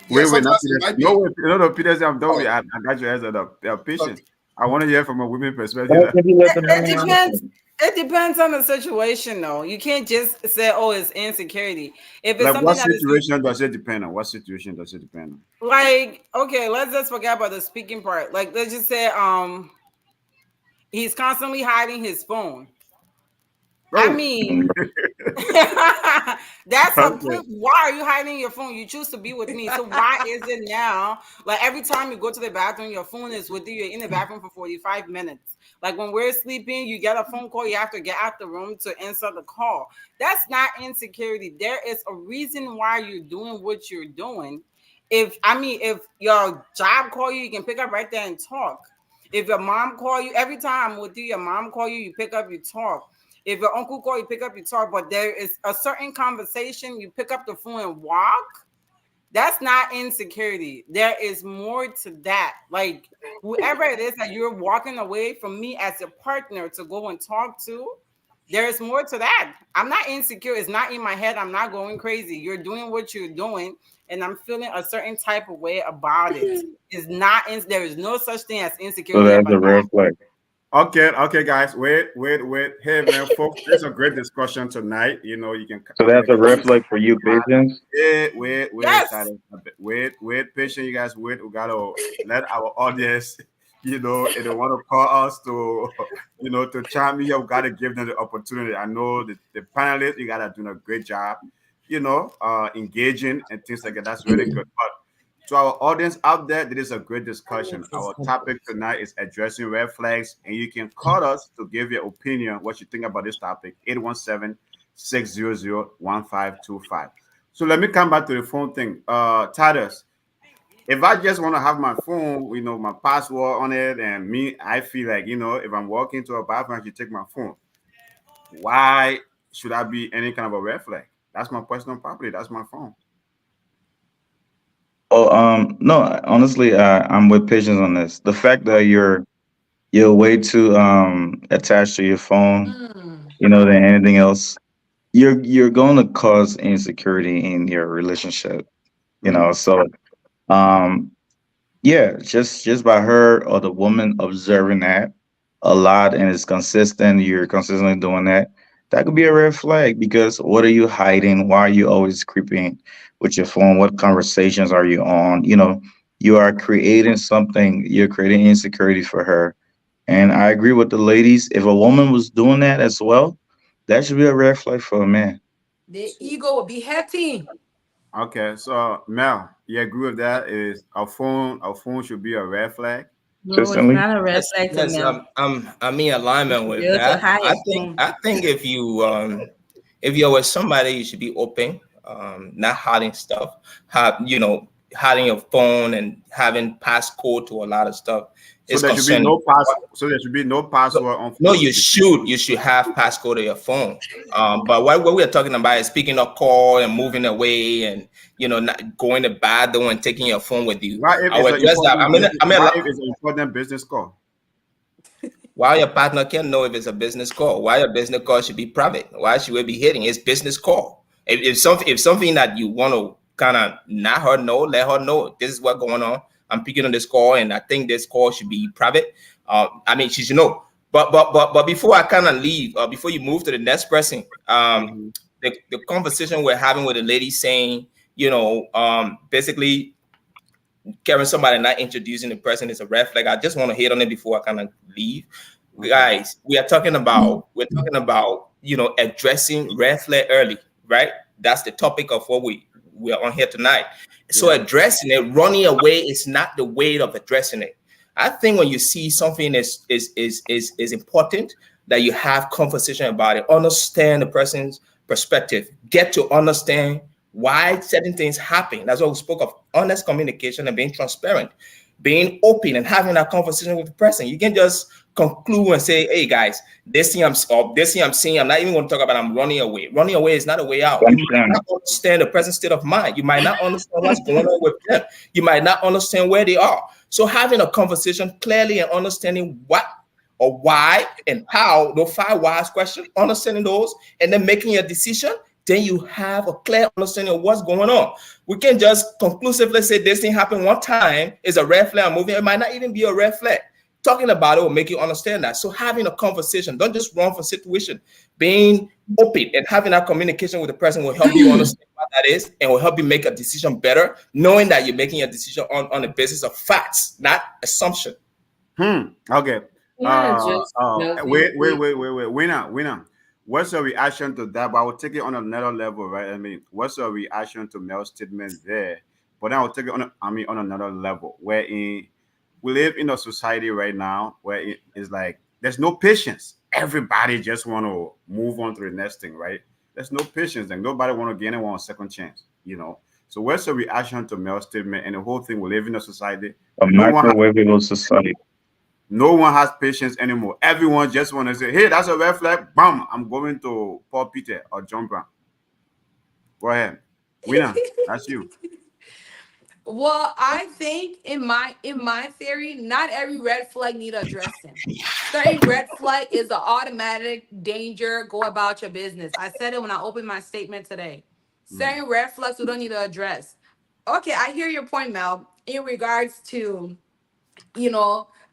yeah. Not Sometimes it Peterson. might No, be. wait, no, Peterson. I'm done with Oh, you. I got your answer up. okay. Patient. I want to hear from a women perspective. Why can't you let the It man depends. answer? It depends on the situation, though. You can't just say, "Oh, it's insecurity." If it's Like, what something that is situation does it depend on? What situation does it depend on? like, okay, let's just forget about the speaking part. Like, let's just say, he's constantly hiding his phone. I Bro, mean, that's a okay. proof. Why are you hiding your phone? You choose to be with me. So why is it now? Like every time you go to the bathroom, your phone is with you. You're in the bathroom for 45 minutes. Like when we're sleeping, you get a phone call, you have to get out the room to answer the call. That's not insecurity. There is a reason why you're doing what you're doing. If your job call you, you can pick up right there and talk. If your mom call you, every time I'm with you, your mom call you, you pick up, you talk. If your uncle call, you pick up your talk. But there is a certain conversation, you pick up the phone and walk. That's not insecurity. There is more to that. Like whoever it is that you're walking away from me as a partner to go and talk to, there's more to that. I'm not insecure. It's not in my head. I'm not going crazy. You're doing what you're doing, and I'm feeling a certain type of way about it. It's not. There is no such thing as So insecurity that's about a red that. flag. Okay, guys. Wait. Hey, man, folks, there's a great discussion tonight. You can, So I that's mean, a come red in. flag for you, patience. Wait, Yes. Tyler. Wait, patient, you guys. Wait, we gotta let our audience, if they want to call us to, to chime in, we gotta give them the opportunity. I know the panelists, you gotta doing a great job, engaging and things like that. That's really good. But to our audience out there, this is a great discussion. Our topic tonight is addressing red flags, and you can call us to give your opinion, what you think about this topic, 817-600-1525. So let me come back to the phone thing. Titus, if I just want to have my phone, my password on it, and I feel like, if I'm walking to a bathroom, I should take my phone. Why should I be any kind of a red flag? That's my personal property. That's my phone. Oh, no, honestly, I'm with patience on this. The fact that you're way too attached to your phone, Mm. than anything else, you're going to cause insecurity in your relationship. Mm-hmm. So um, yeah, just by her or the woman observing that a lot and it's consistent, you're consistently doing that. that could be a red flag because what are you hiding? Why are you always creeping with your phone? What conversations are you on? You are creating something, you're creating insecurity for her. And I agree with the ladies. If a woman was doing that as well, that should be a red flag for a man. The ego will be hurting. Okay, so Mel, you agree with that? Is our phone should be a red flag? No, it's Consistently. not a red Yes, flag to yes, Mel. I'm in You alignment should be with able to that. hide I your think phone. I think if you're with somebody, you should be open, not hiding stuff, hiding your phone and having passcode to a lot of stuff So is there should be concerning. no pass. So there should be no No, password on no, phone. you should have passcode to your phone. But what we are talking about is picking up call and moving away, and not going to bathroom and taking your phone with you. What if I will it's an address that. important business? What if it's an important business call? Why your partner can't know if it's a business call? Why a business call should be private? Why should we be hitting? It's business call. If something that you want to kind of not her know, let her know this is what going on. I'm picking on this call, and I think this call should be private. I mean, she should know. But before I kind of leave, before you move to the next person, Hmm. the conversation we're having with the lady saying, basically carrying somebody not introducing the person is a red flag. I just want to hit on it before I kind of leave. Okay. Guys, we're talking about addressing red flag early, right? That's the topic of what we're on here tonight. So Yeah. addressing it, running away is not the way of addressing it. I think when you see something is important, that you have conversation about it, understand the person's perspective, get to understand why certain things happen. That's why we spoke of honest communication and being transparent, being open and having that conversation with the person. You can just conclude and say, "Hey guys, this thing I'm seeing, I'm not even going to talk about. I'm running away. Running away is not a way out. You might not Assumption. understand the present state of mind. You might not understand what's going on with them. You might not understand where they are. So having a conversation clearly and understanding what or why and how, those five wise questions, understanding those, and then making a decision, then you have a clear understanding of what's going on. We can just conclusively say this thing happened one time is a red flag moving. It might not even be a red flag. Talking about it will make you understand that. So having a conversation, don't just run for situation. Being open and having that communication with the person will help you understand what that is and will help you make a decision better, knowing that you're making a decision on the basis of facts, not assumption. Okay. Can I address Wait, Melvin, wait, please? wait, wait, wait. Winner. What's your reaction to that? But I will take it on another level, right? I mean, what's your reaction to Mel's statement there? But then I will take it on another level, wherein we live in a society right now where it is like there's no patience. Everybody just want to move on to the next thing, right? There's no patience, and nobody want to give anyone a second chance. So what's your reaction to Mel's statement and the whole thing? We live in a society. A No one has microwavable society. no one has patience anymore. Everyone just want to say, "Hey, that's a red flag." Bam! I'm going to Paul Peter or John Brown. Go ahead, winner. That's you. Well, I think in my theory, not every red flag need addressing. Certain red flag is an automatic danger. Go about your business. I said it when I opened my statement today. Mm. Certain red flags we don't need to address. Okay, I hear your point, Mel, in regards to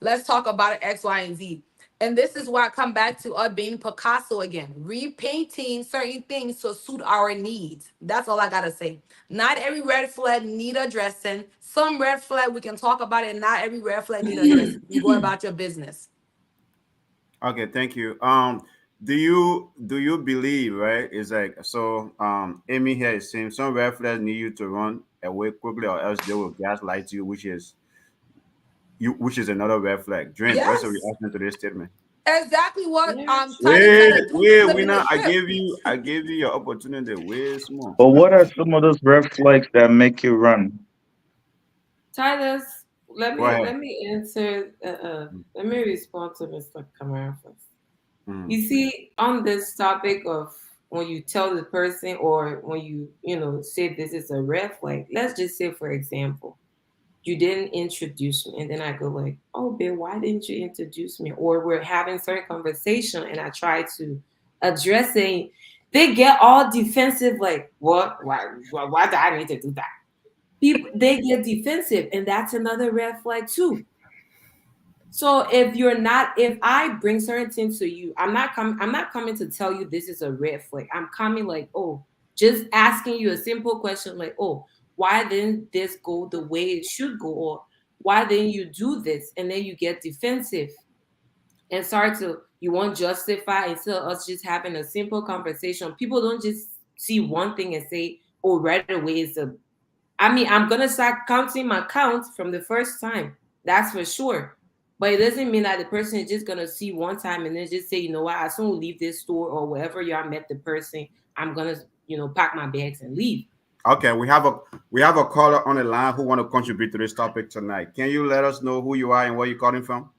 let's talk about X, Y, and Z. And this is why I come back to us being Picasso again, repainting certain things to suit our needs. That's all I gotta say. Not every red flag need addressing. Some red flag we can talk about it. Not every red flag need addressing. You go about your business. Okay, thank you. Do you believe, right? It's like so. Amy here is saying some red flags need you to run away quickly, or else they will gaslight you, which is another red flag. Drink. What's your Yes, reaction to this statement? exactly what Yeah, Titus true. trying Wait, to do, wait, flipping the winner. I script. gave you, I gave you your opportunity. Way small. But what are some of those red flags that make you run? Titus, let Go me ahead. let me answer. Let me respond to Mr. Kamara first. Mm, You see, on this topic of when you tell the person or when say this is a red flag. Let's just say, for example, you didn't introduce me, and then I go like, "Oh, babe, why didn't you introduce me?" Or we're having certain conversation, and I try to address it. They get all defensive, like, "What? Why do I need to do that?" People they get defensive, and that's another red flag too. So if I bring certain things to you, I'm not coming to tell you this is a red flag. I'm coming like, oh, just asking you a simple question like, oh, why didn't this go the way it should go? Or why didn't you do this? And then you get defensive and start to you want justify instead of us just having a simple conversation. People don't just see one thing and say, oh, right away is a I mean, I'm gonna start counting my counts from the first time. That's for sure. But it doesn't mean that the person is just gonna see one time and then just say, you know what, I soon leave this store or wherever y'all met the person, I'm gonna, pack my bags and leave. Okay, we have a caller on the line who want to contribute to this topic tonight. Can you let us know who you are and where you're calling from?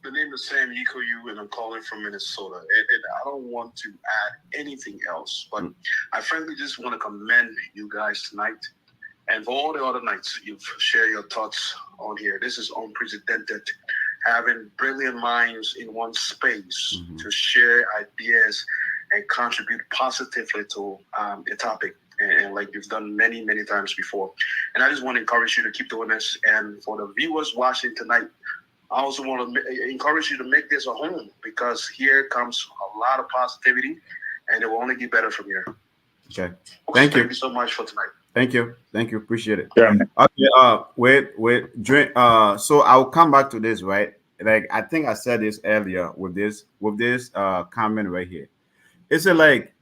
The name is Sam Yikoyu, and I'm calling from Minnesota. And I don't want to add anything else, but I frankly just want to commend you guys tonight. And for all the other nights you've shared your thoughts on here. This is unprecedented. Having brilliant minds in one space to share ideas and contribute positively to a topic. And like you've done many, many times before. And I just want to encourage you to keep doing this. And for the viewers watching tonight, I also want to encourage you to make this a home because here comes a lot of positivity and it will only get better from here. Okay. Thank you so much for tonight. Thank you. Appreciate it. Yeah, man. Okay. Wait. So I'll come back to this, right? Like I think I said this earlier with this comment right here. It's like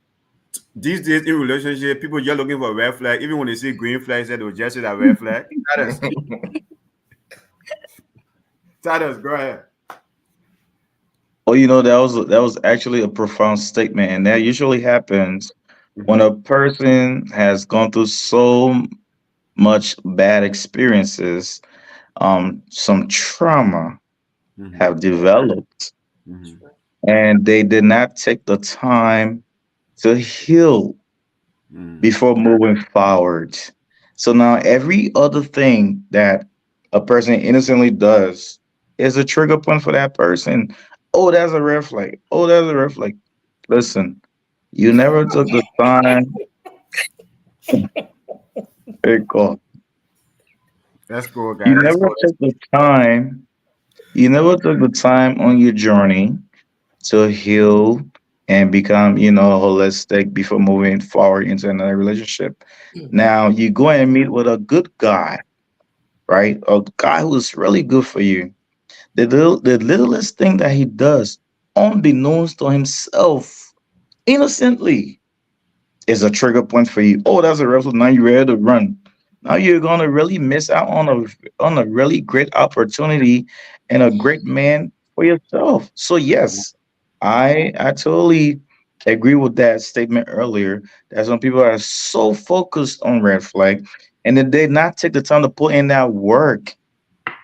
these days in relationship, people just looking for a red flag. Even when they see green flags, they will just see that red flag. Titus, go ahead. Well, that was actually a profound statement, and that usually happens when a person has gone through so much bad experiences, some trauma Mm-hmm. have developed, Mm-hmm. and they did not take the time to heal Mm-hmm. before moving forward. So now every other thing that a person innocently does is a trigger point for that person. Oh, that's a red flag. Oh, that's a red flag. Listen, you never took the time. Hey, God. Let's go, You guys. Let's never go. took the time. You never took the time on your journey to heal and become, holistic before moving forward into another relationship. Now you go and meet with a good guy, right? A guy who's really good for you. The littlest thing that he does, unbeknownst to himself, innocently, is a trigger point for you. Oh, that's a wrestle. Now you're ready to run. Now you're gonna really miss out on a really great opportunity and a great man for yourself. So yes, I totally agree with that statement earlier. That some people are so focused on red flag, and then they not take the time to put in that work,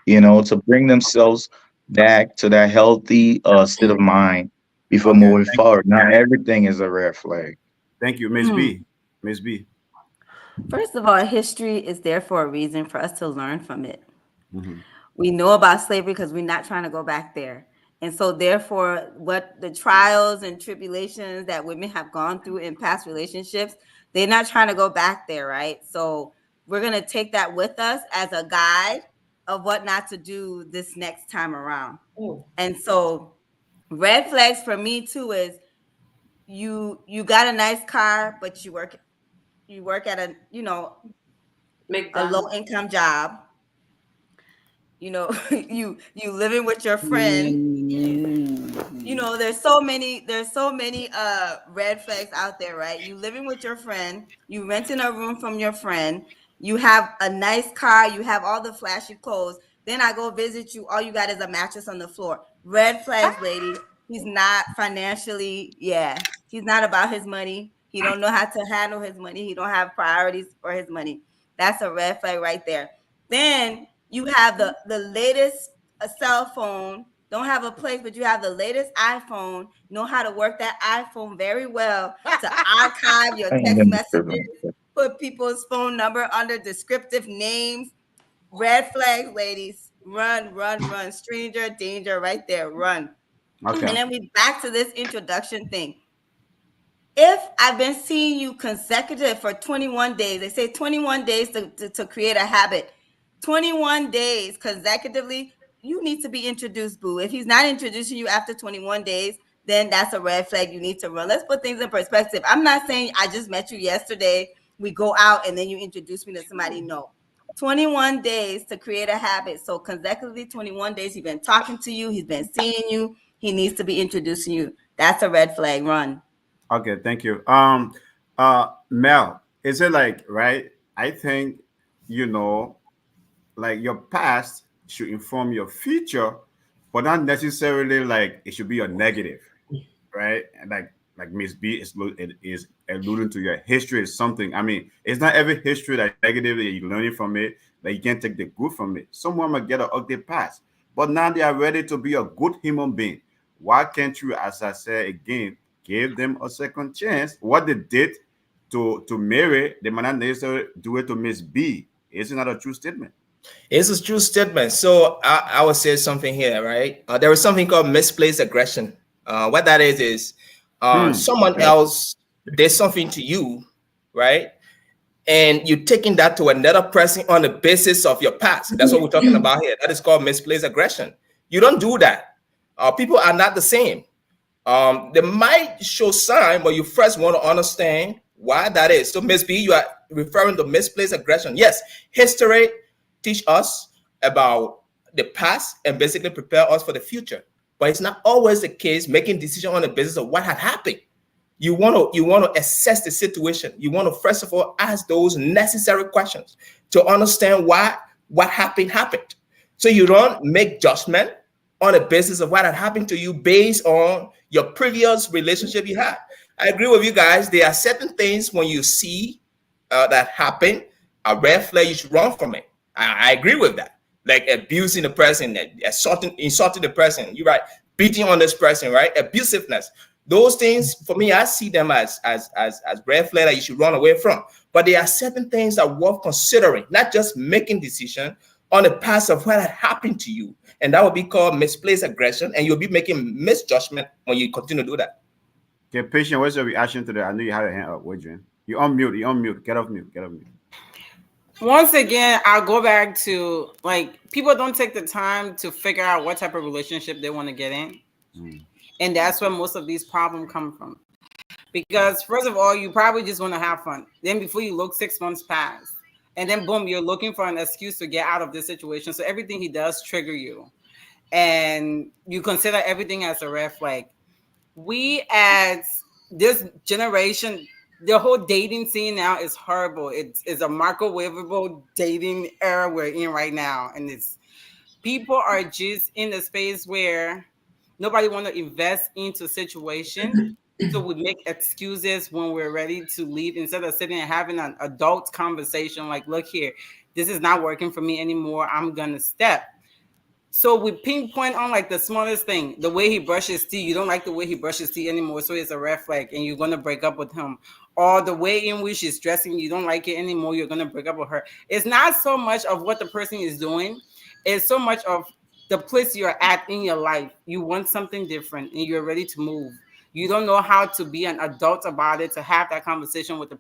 to bring themselves back to that healthy state of mind before Okay. moving forward. Not everything is a red flag. Thank you, Miss Hmm. B. Miss B. First of all, history is there for a reason for us to learn from it. Mm-hmm. We know about slavery because we're not trying to go back there. And so, therefore, what the trials and tribulations that women have gone through in past relationships, they're not trying to go back there, right? So, we're going to take that with us as a guide of what not to do this next time around. Oh, And so, red flags for me too is you got a nice car, but you work at a low McDonald's. income job. You living with your friend. There's so many red flags out there, right? You living with your friend, you renting a room from your friend, you have a nice car, you have all the flashy clothes. Then I go visit you, all you got is a mattress on the floor. Red flags, lady. He's not financially, yeah. He's not about his money. He don't know how to handle his money. He don't have priorities for his money. That's a red flag right there. Then you have the latest cell phone, don't have a place, but you have the latest iPhone, know how to work that iPhone very well to archive your I ain't text never messages, driven. put people's phone number under descriptive names. Red flags, ladies. Run, run, run. Stranger danger right there. Run. Okay. And then we back to this introduction thing. If I've been seeing you consecutive for 21 days, they say 21 days to create a habit. 21 days consecutively, you need to be introduced, boo. If he's not introducing you after 21 days, then that's a red flag. You need to run. Let's put things in perspective. I'm not saying I just met you yesterday, we go out and then you introduce me to somebody. No. 21 days to create a habit. So consecutively 21 days, he's been talking to you, he's been seeing you, he needs to be introducing you. That's a red flag. Run. Okay, thank you. Mel, is it like right? I think you know, like your past should inform your future, but not necessarily like it should be a negative, right? And like Miss B is it is alluding to, your history is something. I mean, it's not every history that is negative that you're learning from it, that you can't take the good from it. Someone might get an ugly past, but now they are ready to be a good human being. Why can't you, as I said again, give them a second chance? What they did to Mary, they might not necessarily do it to Miss B. Isn't that a true statement? It's a true statement. So I would say something here, right? There is something called misplaced aggression. What that is someone Okay. else did something to you, right? And you're taking that to another person on the basis of your past. That's what we're talking about here. That is called misplaced aggression. You don't do that. People are not the same. They might show sign, but you first want to understand why that is. So, Miss B, you are referring to misplaced aggression. Yes, history teach us about the past and basically prepare us for the future. But it's not always the case making decision on the basis of what had happened. You want to assess the situation. You want to first of all ask those necessary questions to understand why what happened. So you don't make judgment on the basis of what had happened to you based on your previous relationship you had. I agree with you guys. There are certain things when you see that happen, a red flag, you should run from it. I agree with that. Like abusing the person, insulting the person. You're right. Beating on this person, right? Abusiveness. Those things for me, I see them as red flag that you should run away from. But there are certain things that are worth considering, not just making decision on the past of what had happened to you, and that would be called misplaced aggression, and you'll be making misjudgment when you continue to do that. Okay, patient, what's your reaction to that? I know you have your hand up, Adrian. You on mute, you on mute. Get off mute, get off mute. Once again, I'll go back to like people don't take the time to figure out what type of relationship they want to get in. Mm. And that's where most of these problems come from. Because first of all, you probably just want to have fun. Then before you look, 6 months pass. And then boom, you're looking for an excuse to get out of this situation. So everything he does trigger you. And you consider everything as a red flag. We as this generation, the whole dating scene now is horrible. It's a microwavable dating era we're in right now. And it's people are just in the space where nobody want to invest into situation. So we make excuses when we're ready to leave instead of sitting and having an adult conversation like, look here, this is not working for me anymore. I'm gonna step. So we pinpoint on like the smallest thing, the way he brushes teeth. You don't like the way he brushes teeth anymore, so it's a red flag, and you're gonna break up with him. Or the way in which she's dressing, you don't like it anymore. You're gonna break up with her. It's not so much of what the person is doing; it's so much of the place you're at in your life. You want something different, and you're ready to move. You don't know how to be an adult about it, to have that conversation with the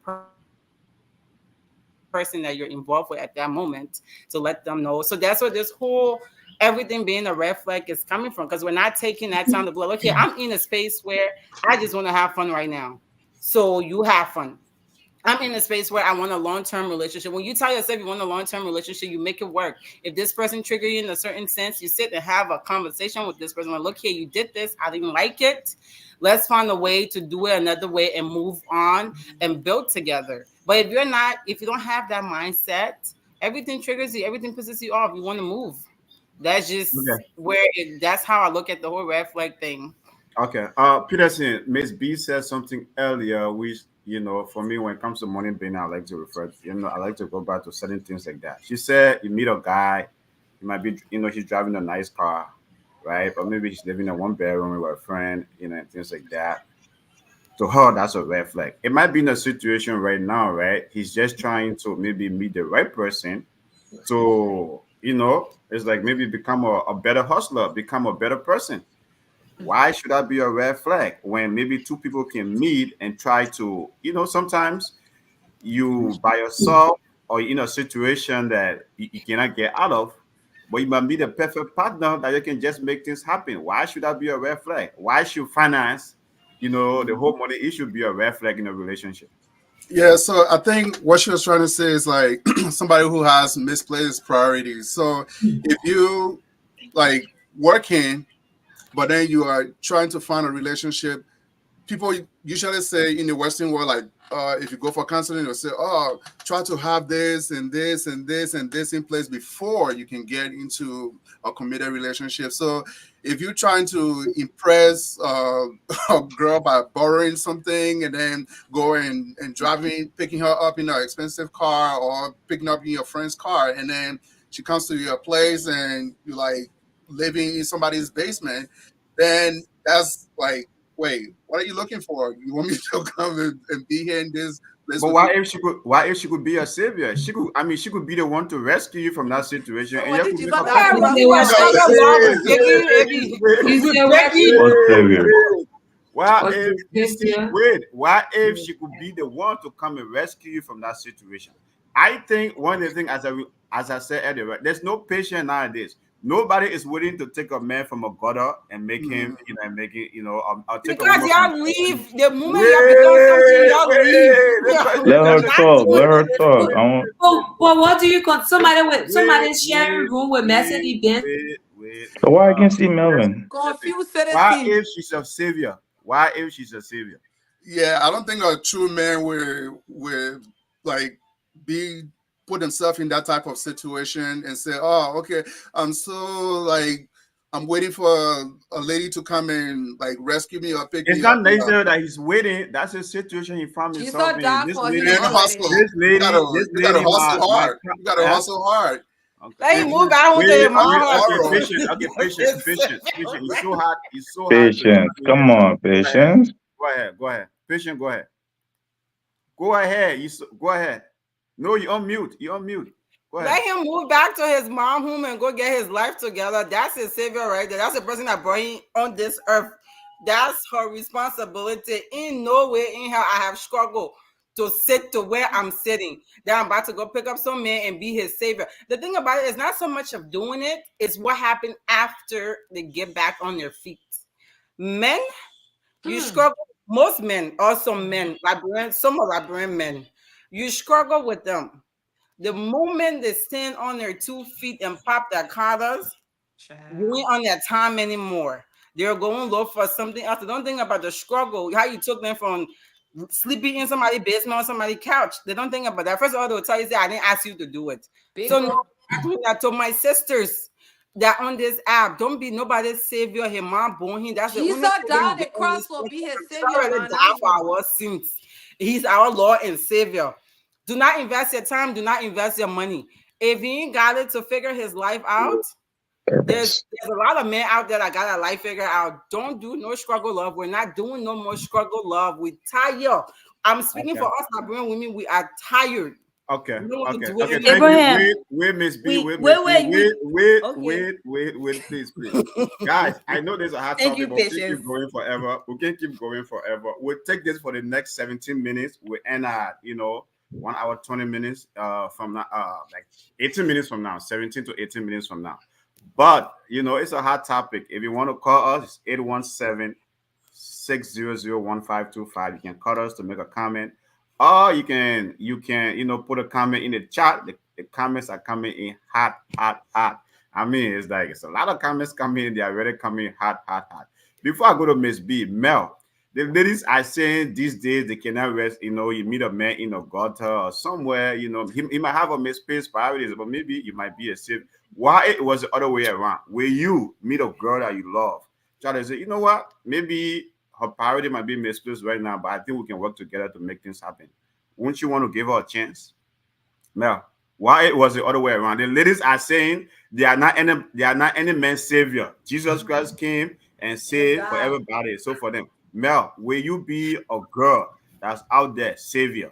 person that you're involved with at that moment, to let them know. So that's where this whole everything being a red flag is coming from. Because we're not taking that time to be like, okay, I'm in a space where I just want to have fun right now. So you have fun. I'm in a space where I want a long-term relationship. When you tell yourself you want a long-term relationship, you make it work. If this person trigger you in a certain sense, you sit and have a conversation with this person. Like, look here, you did this. I didn't like it. Let's find a way to do it another way and move on and build together. But if you don't have that mindset, everything triggers you, everything pisses you off. You want to move. That's just Okay. that's how I look at the whole red flag thing. Okay. Peterson, Miss B said something earlier, which for me, when it comes to money being, I like to refer to, I like to go back to certain things like that. She said you meet a guy, he might be, he's driving a nice car, right? Or maybe he's living in a one bedroom with a friend, and things like that. To her, that's a red flag. It might be in a situation right now, right? He's just trying to maybe meet the right person to, it's like maybe become a better hustler, become a better person. Why should that be a red flag when maybe two people can meet and try to, sometimes you by yourself or in a situation that you cannot get out of, but you might be the perfect partner that you can just make things happen. Why should that be a red flag? Why should finance, the whole money issue be a red flag in a relationship? Yeah, so I think what she was trying to say is like somebody who has misplaced priorities. So if you like working, but then you are trying to find a relationship, people usually say in the Western world, like if you go for counseling, they'll say, "Oh, try to have this and this and this and this in place before you can get into a committed relationship." So, if you're trying to impress a girl by borrowing something and then going and driving, picking her up in an expensive car or picking up in your friend's car, and then she comes to your place and you like living in somebody's basement, then that's like, wait, what are you looking for? You want me to come and be here in this place But with you? why if she could be a savior? She could be the one to rescue you from that situation, So and what you did could Jesus make a die Yeah, for compromise. we us do a for? No, stronger love with Becky, You with say what? Becky. What savior? Why What's if the you see, savior? wait, why if she could be the one to come and rescue you from that situation? I think one of the things, as I said earlier, right, there's no patient nowadays. Nobody is willing to take a man from a gutter and make him, Mhm. and make it, or take a Because woman from. y'all leave. The moment y'all become something, Wait, y'all leave. wait, Let her Not talk. doing Let her it. talk. I want. But what do you somebody with wait, somebody sharing wait, room with wait, Mercedes Benz? Why I can see Yes, Melvin? listen. Confused Why citizen. if she's a savior? Why if she's a savior? Yeah, I don't think a true man will like be put himself in that type of situation and say, "Oh, okay, I'm so like I'm waiting for a lady to come and like rescue me or pick It's me up." not You know, necessary that he's waiting. That's a situation he found Jesus himself in. died This for lady, him and already. hustle. this You gotta lady, hustle my, hard. You gotta eh? hustle hard. Okay. Let If him move you back home to his if you mom. Okay, borrow, patient. Okay, patient. It's so hard. It's so hard to Patience. explain Come this. on, Go ahead. patience. Go ahead. Patient, go ahead. Go ahead. Go ahead. No, you unmute. You unmute. Go ahead. Let him move back to his mom home and go get his life together. That's his savior right there. That's the person that brought him on this earth. That's her responsibility. In no way in hell I have struggled to sit to where I'm sitting. That I'm about to go pick up some man and be his savior. The thing about it is not so much of doing it, it's what happened after they get back on their feet. Men, you struggle. Most men, also men, Liberian, some are Liberian men, you struggle with them the moment they stand on their 2 feet and pop their collars, you ain't Child. on their time anymore. They're going to look for something else. They don't think about the struggle, how you took them from sleeping in somebody's basement on somebody's couch. They don't think about that. First of all, they'll tell you, I didn't ask you to do it. So no, Bingo. I told that to my sisters that on this app, don't be nobody's savior. His mom born him. That's the Jesus only savior died you on the get on cross this for earth. be his He's savior, already man. died That's for all. our sins. He's our Lord and Savior. Do not invest your time. Do not invest your money. If he ain't got it to figure his life out, there's Purpose. there's a lot of men out there that got a life figured out. Don't do no struggle love. We're not doing no more struggle love. We tired. I'm speaking Okay. for us Liberian women. We are tired. Okay. We don't want to Okay. do it Okay. anymore. Thank you. Abraham, Miss B. we Wait, Miss wait, B. wait, we okay. Please. Guys, I know there's a hot Thank topic, you, but we can patience. keep going forever. We can keep going forever. We'll take this for the next 17 minutes. We end at 1 hour 20 minutes from now, like 18 minutes from now, 17 to 18 minutes from now. But it's a hot topic. If you want to call us, it's 817-600-1525. You can call us to make a comment, or you can put a comment in the chat. The comments are coming in hot, hot, hot. I mean, it's a lot of comments coming in. They are already coming hot, hot, hot. Before I go to Miss B, Mel, the ladies are saying these days they cannot rest. You meet a man in a gutter or somewhere. He might have a misplaced priorities, but maybe you might be a safe. Why it was the other way around? Where you meet a girl that you love, try to say, you know what? Maybe her priority might be misplaced right now, but I think we can work together to make things happen. Wouldn't you want to give her a chance? No. Why it was the other way around? The ladies are saying they are not any man's savior. Jesus Christ came and And saved for die. everybody. So for them, Mel, will you be a girl that's out there, savior?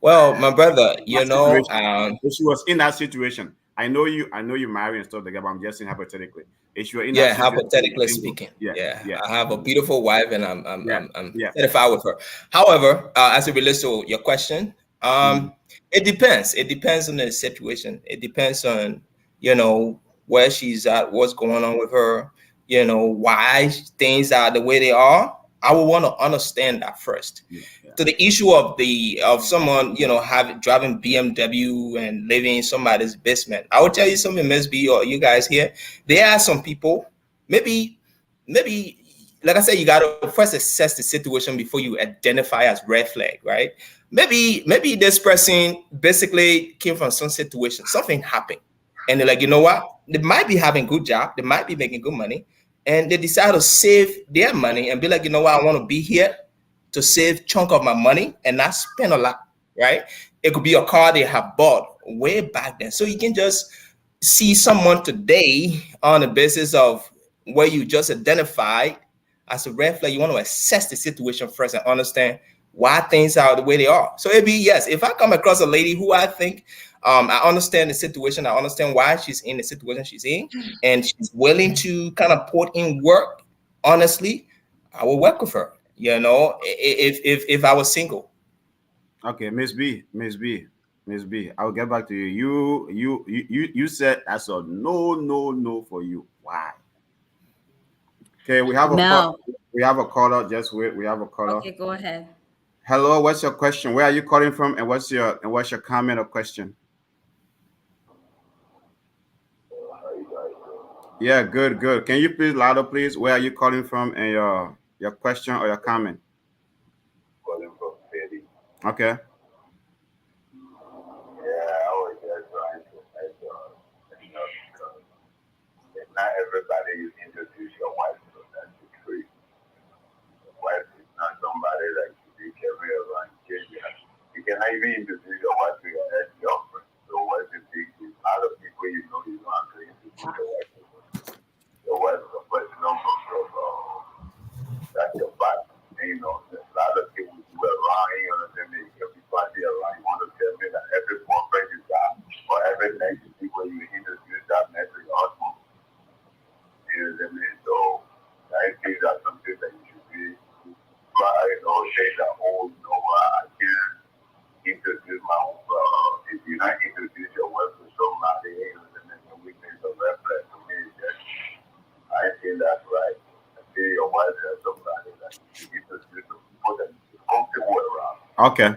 Well, my brother, That situation. If she was in that situation, I know you married and stuff like that, but I'm just saying hypothetically. If you were in that yeah, situation, you're hypothetically single. speaking, Yeah, yeah, yeah, I have a beautiful wife, and I'm yeah, I'm, I'm yeah. satisfied with her. However, as it relates to your question, Mhm. it depends. It depends on the situation. It depends on where she's at, what's going on with her, why things are the way they are. I would want to understand that first. Yeah, yeah. To the issue of someone having driving BMW and living in somebody's basement, I will tell you something, Miss B, or you guys here. There are some people, maybe like I said, you got to first assess the situation before you identify as red flag, right? Maybe this person basically came from some situation, something happened, and they're like, you know what, they might be having good job, they might be making good money, and they decide to save their money and be like, you know what, I want to be here to save chunk of my money and not spend a lot, right? It could be a car they have bought way back then. So you can just see someone today on the basis of where you just identified as a red flag. You want to assess the situation first and understand why things are the way they are. So it'd be, yes, if I come across a lady who I think I understand the situation, I understand why she's in the situation she's in, and she's willing to kind of put in work, honestly, I will work with her. If I was single. Okay, Miss B. I'll get back to you. You said that's a no for you. Why? Okay, we have a call. Mel. We have a caller. Just wait. We have a caller. Okay, go ahead. Hello. What's your question? Where are you calling from? And what's your comment or question? Yeah, good, good. Can you please louder, please? Where are you calling from? And your question or your comment? Calling from Philly. Okay. Yeah, I was just trying to make because not everybody you introduce your wife to, that's the truth. Your wife is not somebody that you carry around kids. You cannot even introduce your wife to your ex-girlfriend. So what's the big deal? A lot of people you don't have to introduce your wife to. Your wife is a person number, so that's your partner. And, there's a lot of people who around, they make everybody around. You want to tell me that every boyfriend you got or every next people you introduce that next to your husband. You know what I mean? So I think that's something that you should be try, say that, oh, I can't introduce my if you not introduce your wife to somebody, and then the weakness of reference to me, I think that's right. I think your wife is somebody that you introduce to people that you're comfortable around. Okay.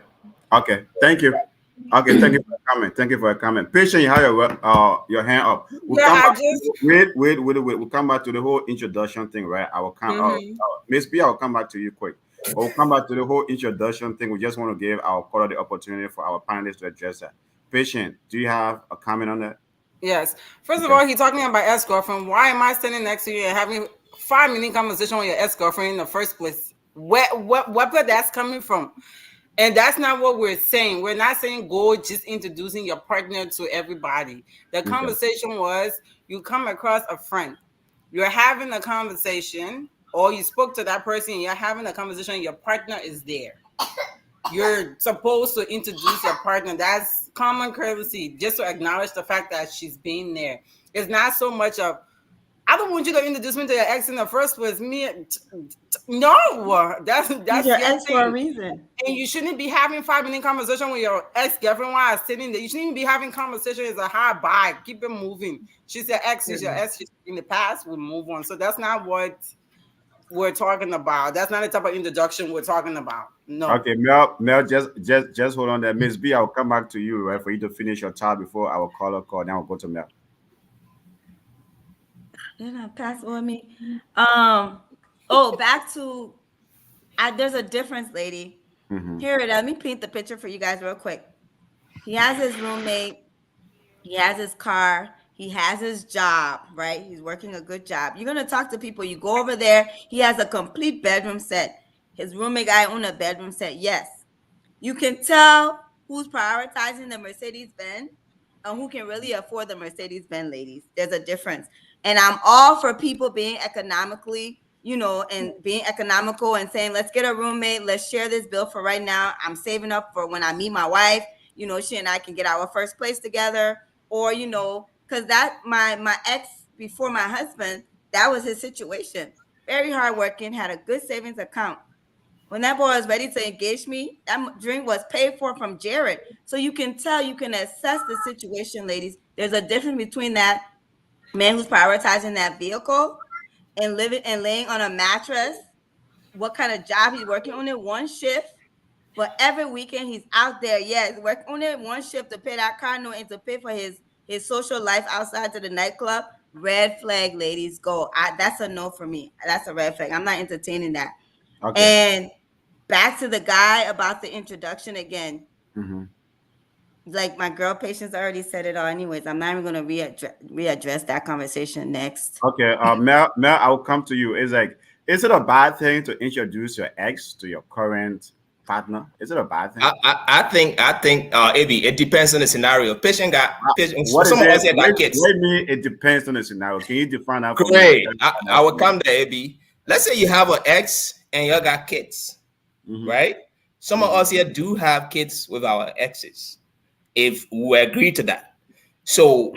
Okay. Thank you. Okay. Thank you for your comment. Thank you for your comment. Patient, you have your hand up. We'll Yeah, come I back. just. Wait. We'll come back to the whole introduction thing, right? I will come. Mhm. Miss B, I will come back to you quick. We'll come back to the whole introduction thing. We just want to give our caller the opportunity for our panelists to address that. Patient, do you have a comment on that? Yes. First of Okay. all, he's talking about ex girlfriend. Why am I standing next to you and having 5 minute conversation with your ex girlfriend in the first place? Where that's coming from? And that's not what we're saying. We're not saying go just introducing your partner to everybody. The Okay. conversation was you come across a friend, you're having a conversation, or you spoke to that person, you're having a conversation, your partner is there. You're supposed to introduce your partner. That's common courtesy, just to acknowledge the fact that she's been there. It's not so much of I don't want you to introduce me to your ex in the first place. No, He's that's your your ex for a thing. reason. And you shouldn't be having 5 minute conversation with your ex girlfriend while sitting there. You shouldn't even be having conversation. It's a hard bye. Keep it moving. She's your ex. She's your ex. She's in the past. We move on. So that's not what we're talking about. That's not the type of introduction we're talking about. No. Okay, Mel, just hold on there. Miss B, I'll come back to you, right, for you to finish your thought before our caller call. Then I'll go to Mel. Then I pass on me. Um. Oh, back to there's a difference, lady. Mm-hmm. Here it is. Let me paint the picture for you guys real quick. He has his roommate. He has his car. He has his job, right? He's working a good job. You're gonna talk to people. You go over there. He has a complete bedroom set. His roommate guy own a bedroom set. Yes, you can tell who's prioritizing the Mercedes Benz and who can really afford the Mercedes Benz, ladies. There's a difference. And I'm all for people being economically, and being economical and saying, let's get a roommate, let's share this bill for right now. I'm saving up for when I meet my wife, she and I can get our first place together. Or, because that my ex before my husband, that was his situation. Very hardworking, had a good savings account. When that boy was ready to engage me, that drink was paid for from Jared. So you can tell, you can assess the situation, ladies. There's a difference between that man who's prioritizing that vehicle and living and laying on a mattress, what kind of job he's working on it, one shift. But every weekend he's out there, yes, work only one shift to pay that car note and to pay for his social life outside to the nightclub. Red flag, ladies, go. That's a no for me. That's a red flag. I'm not entertaining that. Okay. And back to the guy about the introduction again. Mm-hmm. Like my girl Patience already said it all. Anyways, I'm not even gonna readdress that conversation next. Okay. Mel, I will come to you. It's like, is it a bad thing to introduce your ex to your current partner? Is it a bad thing? I think AB, it depends on the scenario. Patient, What is some of it? us here got kids. Wait me. It depends on the scenario. Can you define that for me? Great. I will come there, AB. Let's say you have an ex and you got kids, Mm-hmm. right? Some of us here do have kids with our exes, if we agree to that. So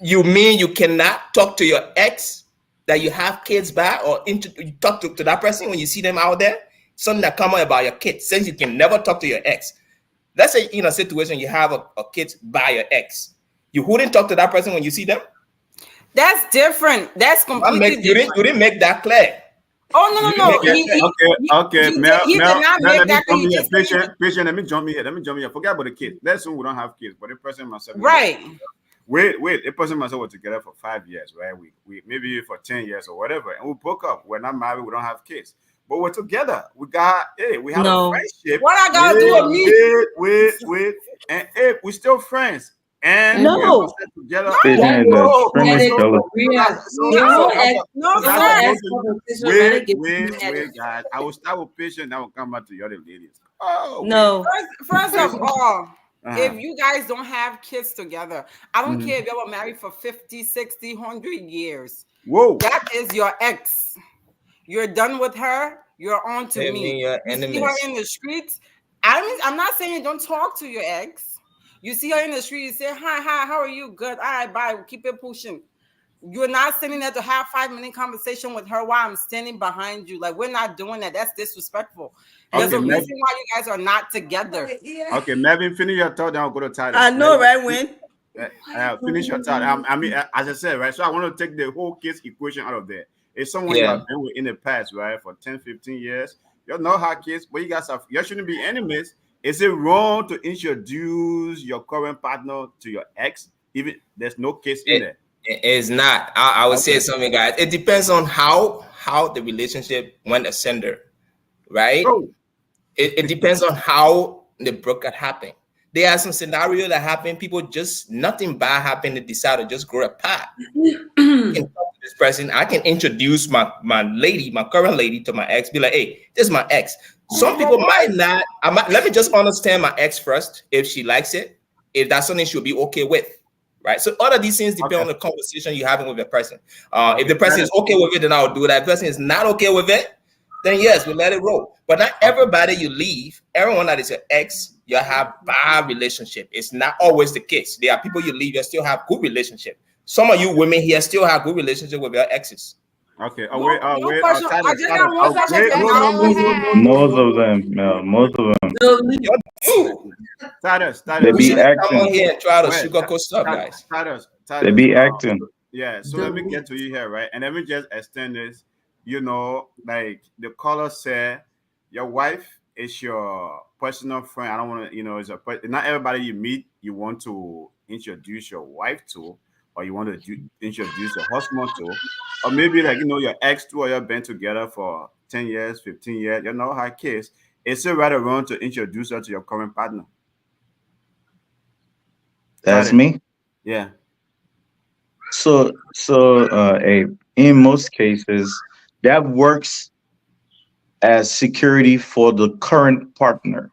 you mean you cannot talk to your ex that you have kids by, or you talk to that person when you see them out there? Something that come out about your kids, since you can never talk to your ex. Let's say in a situation you have a kid by your ex, you wouldn't talk to that person when you see them. That's different. That's completely different. You didn't make that clear. Oh no You no didn't no! make that clear. Okay. He did not Mel, make let me that. jump He in here. just said he would- Patient, let me jump in here. Forget about the kids. Let's assume we don't have kids, but the person myself. right. Wait. The person myself were together for 5 years, right? We maybe for 10 years or whatever, and we broke up. We're not married. We don't have kids, but we're together. We have a No. friendship. What I gotta do with me? Wait, and hey, we're still friends. And No. we have to sit together. Patient is extremely jealous. No, That's sir. what Wait, wait, guys. I will start with patient. I will come back to the other ladies. Oh, No. First of all, Uh-huh. if you guys don't have kids together, I don't Mhm. care if you were married for 50, 60, 100 years. Whoa. That is your ex. You're done with her. You're on to They me. mean your You see her enemies. in the streets. I'm not saying don't talk to your ex. You see her in the street, you say, hi, how are you? Good. All right, bye. We'll keep it pushing. You're not sitting there to have 5 minute conversation with her while I'm standing behind you. Like, we're not doing that. That's disrespectful. There's Okay, a reason why you guys are not together. Okay, Melvin, finish your thought. Then I'll go to Titus. I know, Melvin, right, Win? finish your thought. As I said, right. So I want to take the whole case equation out of there. If someone you Yeah. have been with in the past, right, for 10, 15 years, you know how kids, but you shouldn't be enemies. Is it wrong to introduce your current partner to your ex? Even there's no case in there. It is not. I would say Okay. something, guys. It depends on how the relationship went asunder, right? Oh, It depends on how the breakup happened. There are some scenarios that happen. People just nothing bad happened. They decide to just grow apart. I can talk to this person. I can introduce my current lady to my ex. Be like, hey, this is my ex. Some people might not. Let me just understand my ex first. If she likes it, if that's something she'll be okay with, right? So all of these things depend Okay. on the conversation you're having with the person. Okay. If the person is okay with it, then I'll do that. If the person is not okay with it, then yes, we let it roll. But not everybody you leave, everyone that is your ex, you have bad relationship. It's not always the case. There are people you leave, you still have good relationship. Some of you women here still have good relationship with your exes. Okay. No, wait. no Wait. question. I Titus, just Titus. got one question. Wait. That's No. all I have. Most of them, most of them, You Titus. they we be shouldn't come on acting. here and try to Wait. sugarcoat stuff, guys. Titus. They be acting. Yeah, so let me get to you here, right? And let me just extend this. Like the caller said, your wife is your personal friend. I don't want to, not everybody you meet you want to introduce your wife to, or you want to introduce your husband to, or maybe like your ex to, or you've been together for 10 years, 15 years. Her case. Is it right or wrong to introduce her to your current partner? That's Titus. me. Yeah. In most cases, that works as security for the current partner.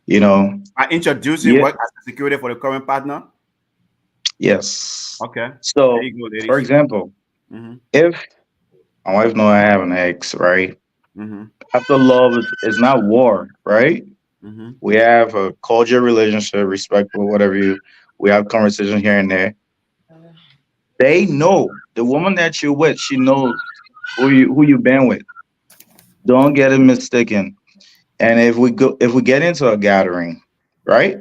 You know, By introducing yeah, what as a security for the current partner? yes. Okay. There So, you go, for ladies. example, Mm-hmm. if my wife know I have an ex, right? Mm-hmm. After love is not war, right? Mm-hmm. We have a cordial relationship, respectful, whatever you. We have conversations here and there. They know the woman that you're with. She knows who you been with. Don't get it mistaken. And if we get into a gathering, right?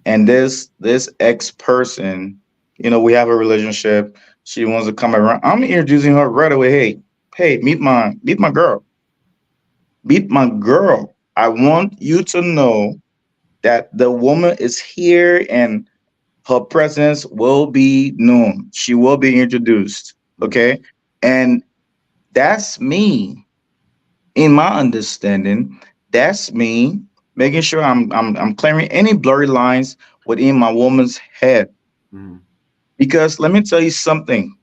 and this ex person, we have a relationship. She wants to come around. I'm introducing her right away. Hey, meet my girl. Meet my girl. I want you to know that the woman is here and her presence will be known. She will be introduced. Mm-hmm. Okay. And that's me, in my understanding, that's me making sure I'm clearing any blurry lines within my woman's head. Mm-hmm. Because let me tell you something.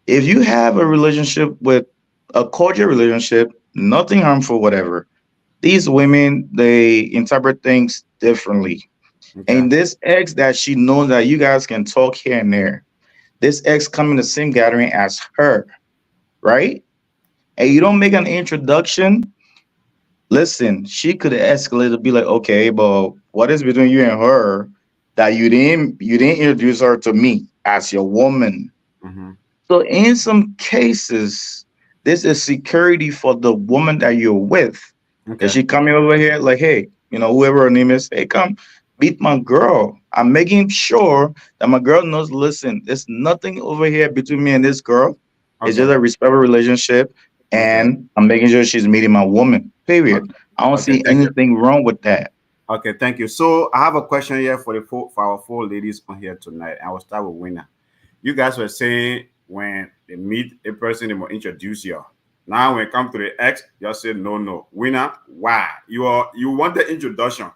If you have a relationship with a cordial relationship, nothing harmful, whatever, these women, they interpret things differently. Okay. And this ex that she knows that you guys can talk here and there, this ex come in the same gathering as her, right? And you don't make an introduction. Listen, she could escalate to be like, okay, but what is between you and her that you didn't introduce her to me as your woman? Mm-hmm. So in some cases, this is security for the woman that you're with. That Okay. she coming over here like, hey, whoever her name is, hey, come meet my girl. I'm making sure that my girl knows. Listen, there's nothing over here between me and this girl. It's Okay. just a respectful relationship, Okay. and I'm making sure she's meeting my woman. Period. Okay. I don't Okay. see Thank you. anything wrong with that. Okay. Thank you. So I have a question here for our four ladies on here tonight. I will start with Winner. You guys were saying when they meet a person, they will introduce you. Now when it comes to the ex, you say no, no. Winner, why? You want the introduction.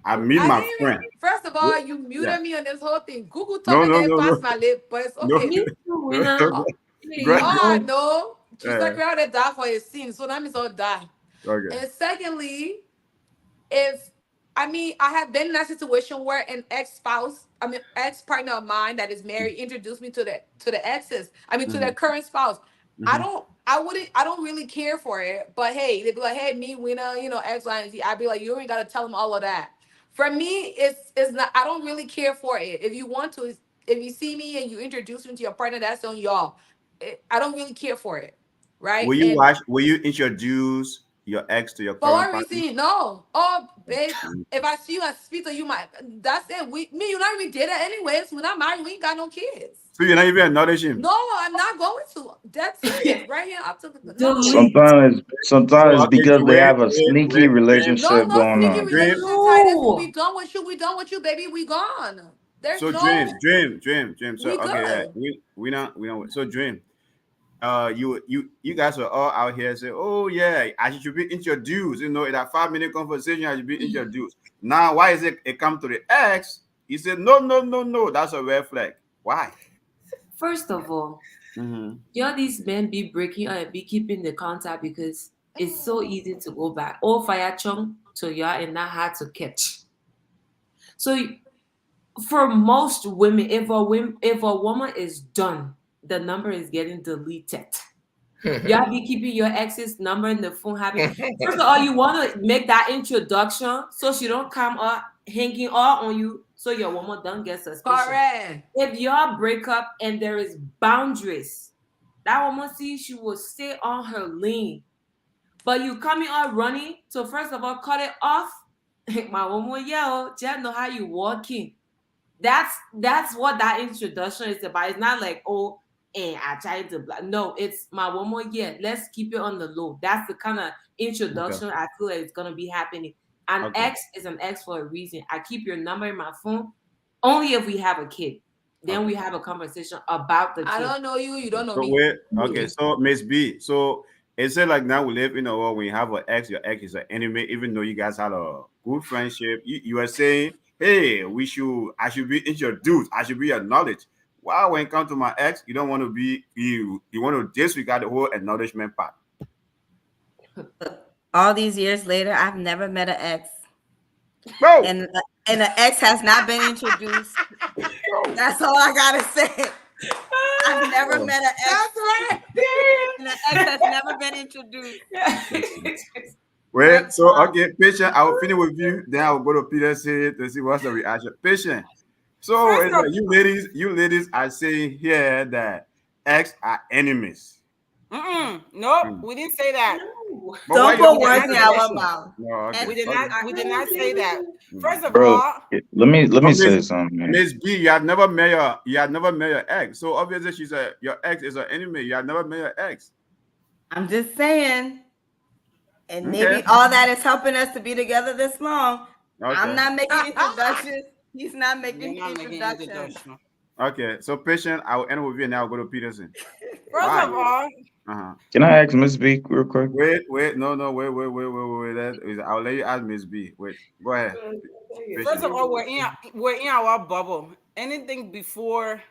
I meet I my didn't even. friend. First of all, you Yeah. muted me on this whole thing. Google No, topic no, didn't no, pass no. my lip, but it's No. okay. Me too, winner. Okay. Oh, Here Go you ahead. oh go. no, she's like Uh, we already died for his sin, so that means I'll die. okay. And secondly, if I mean, I have been in that situation where an ex partner of mine that is married introduced me to the exes. I mean, to Mm-hmm. their current spouse. Mm-hmm. I don't really care for it. But hey, they'd be like, hey, me, we know, X, Y, and Z. I'd be like, you ain't gotta tell them all of that. For me, it's not. I don't really care for it. If you want to, if you see me and you introduce me to your partner, that's on y'all. I don't really care for it, right? And Will you introduce your ex to your for current what partner? reason? No. Oh, babe, if I see you and speak to you, that's it. Me, you not even did it anyways. We're not married. We ain't got no kids. So you're not even acknowledge him. No, I'm not going to. That's serious. Right here, up to the no. Delete. Sometimes So it's okay, because they wait, have a wait, sneaky wait, Dream, No, relationship no going sneaky on. Dream. relationship, Titus. When we No. done with you, we done with you, baby. We gone. There's So no, dream. So we okay, yeah, good. we don't. So dream. You guys were all out here say, oh yeah, I should be introduced. In that 5 minute conversation, I should be introduced. Now, why is it come to the ex? He said, no, no, no, no. That's a red flag. Why? First of all, Mm-hmm. these men be breaking up and be keeping the contact because it's so easy to go back. All fire chung to y'all and not hard to catch. So for most women, if a woman is done, the number is getting deleted. Y'all be keeping your ex's number in the phone having first of all, you want to make that introduction so she don't come up hanging all on you so your woman don't get suspicious. Correct. If y'all break up and there is boundaries, that woman see she will stay on her lane. But you coming on running, so first of all, cut it off. My woman yell, just know how you walking. That's what that introduction is about. It's not like, oh, and I tried to no, it's my woman. Yeah, let's keep it on the low. That's the kind of Okay. introduction I feel like it's gonna be happening. An Okay. ex is an ex for a reason. I keep your number in my phone only if we have a kid. Then Okay. we have a conversation about the I kid. don't know you. You don't know So me. wait. Okay. So Miss B. So is it like now we live in a world when you have an ex, your ex is an enemy, even though you guys had a good friendship. You are saying, hey, I should be introduced. I should be acknowledged. Wow, when it comes to my ex, you don't want to be you want to disregard the whole acknowledgement part. All these years later, I've never met an ex, Bro, and the ex has not been introduced. bro, That's all I gotta say. I've never bro. met an ex, That's right. and the ex has never been introduced. Wait, That's so all. okay, patient. I will finish with you. Then I will go to Peter say to see what's the reaction. Patient. So First it's of like you ladies are saying here that ex are enemies. Nope, Hmm. we didn't say that. But why Don't you put don't We want did to words not in answer the say our question? mouth. No, okay, And okay. we did not say that. First of Bro, all, let me But Miss say something, man. Miss B, you had never met your ex. So obviously your ex is an enemy. You had never met your ex. I'm just saying, and Okay, maybe all that is helping us to be together this long. I'm okay, not making introductions. He's not you're making not making introductions. introduction. okay. So patient, I will end with you and I'll go to Peterson. First Why? of all, Uh-huh. Can I ask Miss B real quick? Wait, no, no, wait. I'll let you ask Miss B. Wait, go ahead. first Patient. of all, we're in our bubble. Anything before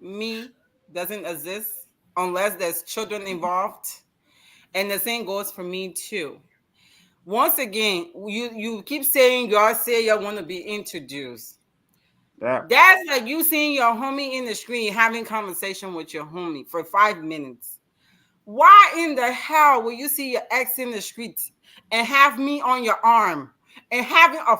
me doesn't exist unless there's children involved. And the same goes for me too. Once again, you keep saying y'all say y'all want to be introduced. Yeah. That's like you seeing your homie in the street having conversation with your homie for 5 minutes. Why in the hell will you see your ex in the street and have me on your arm and having a 5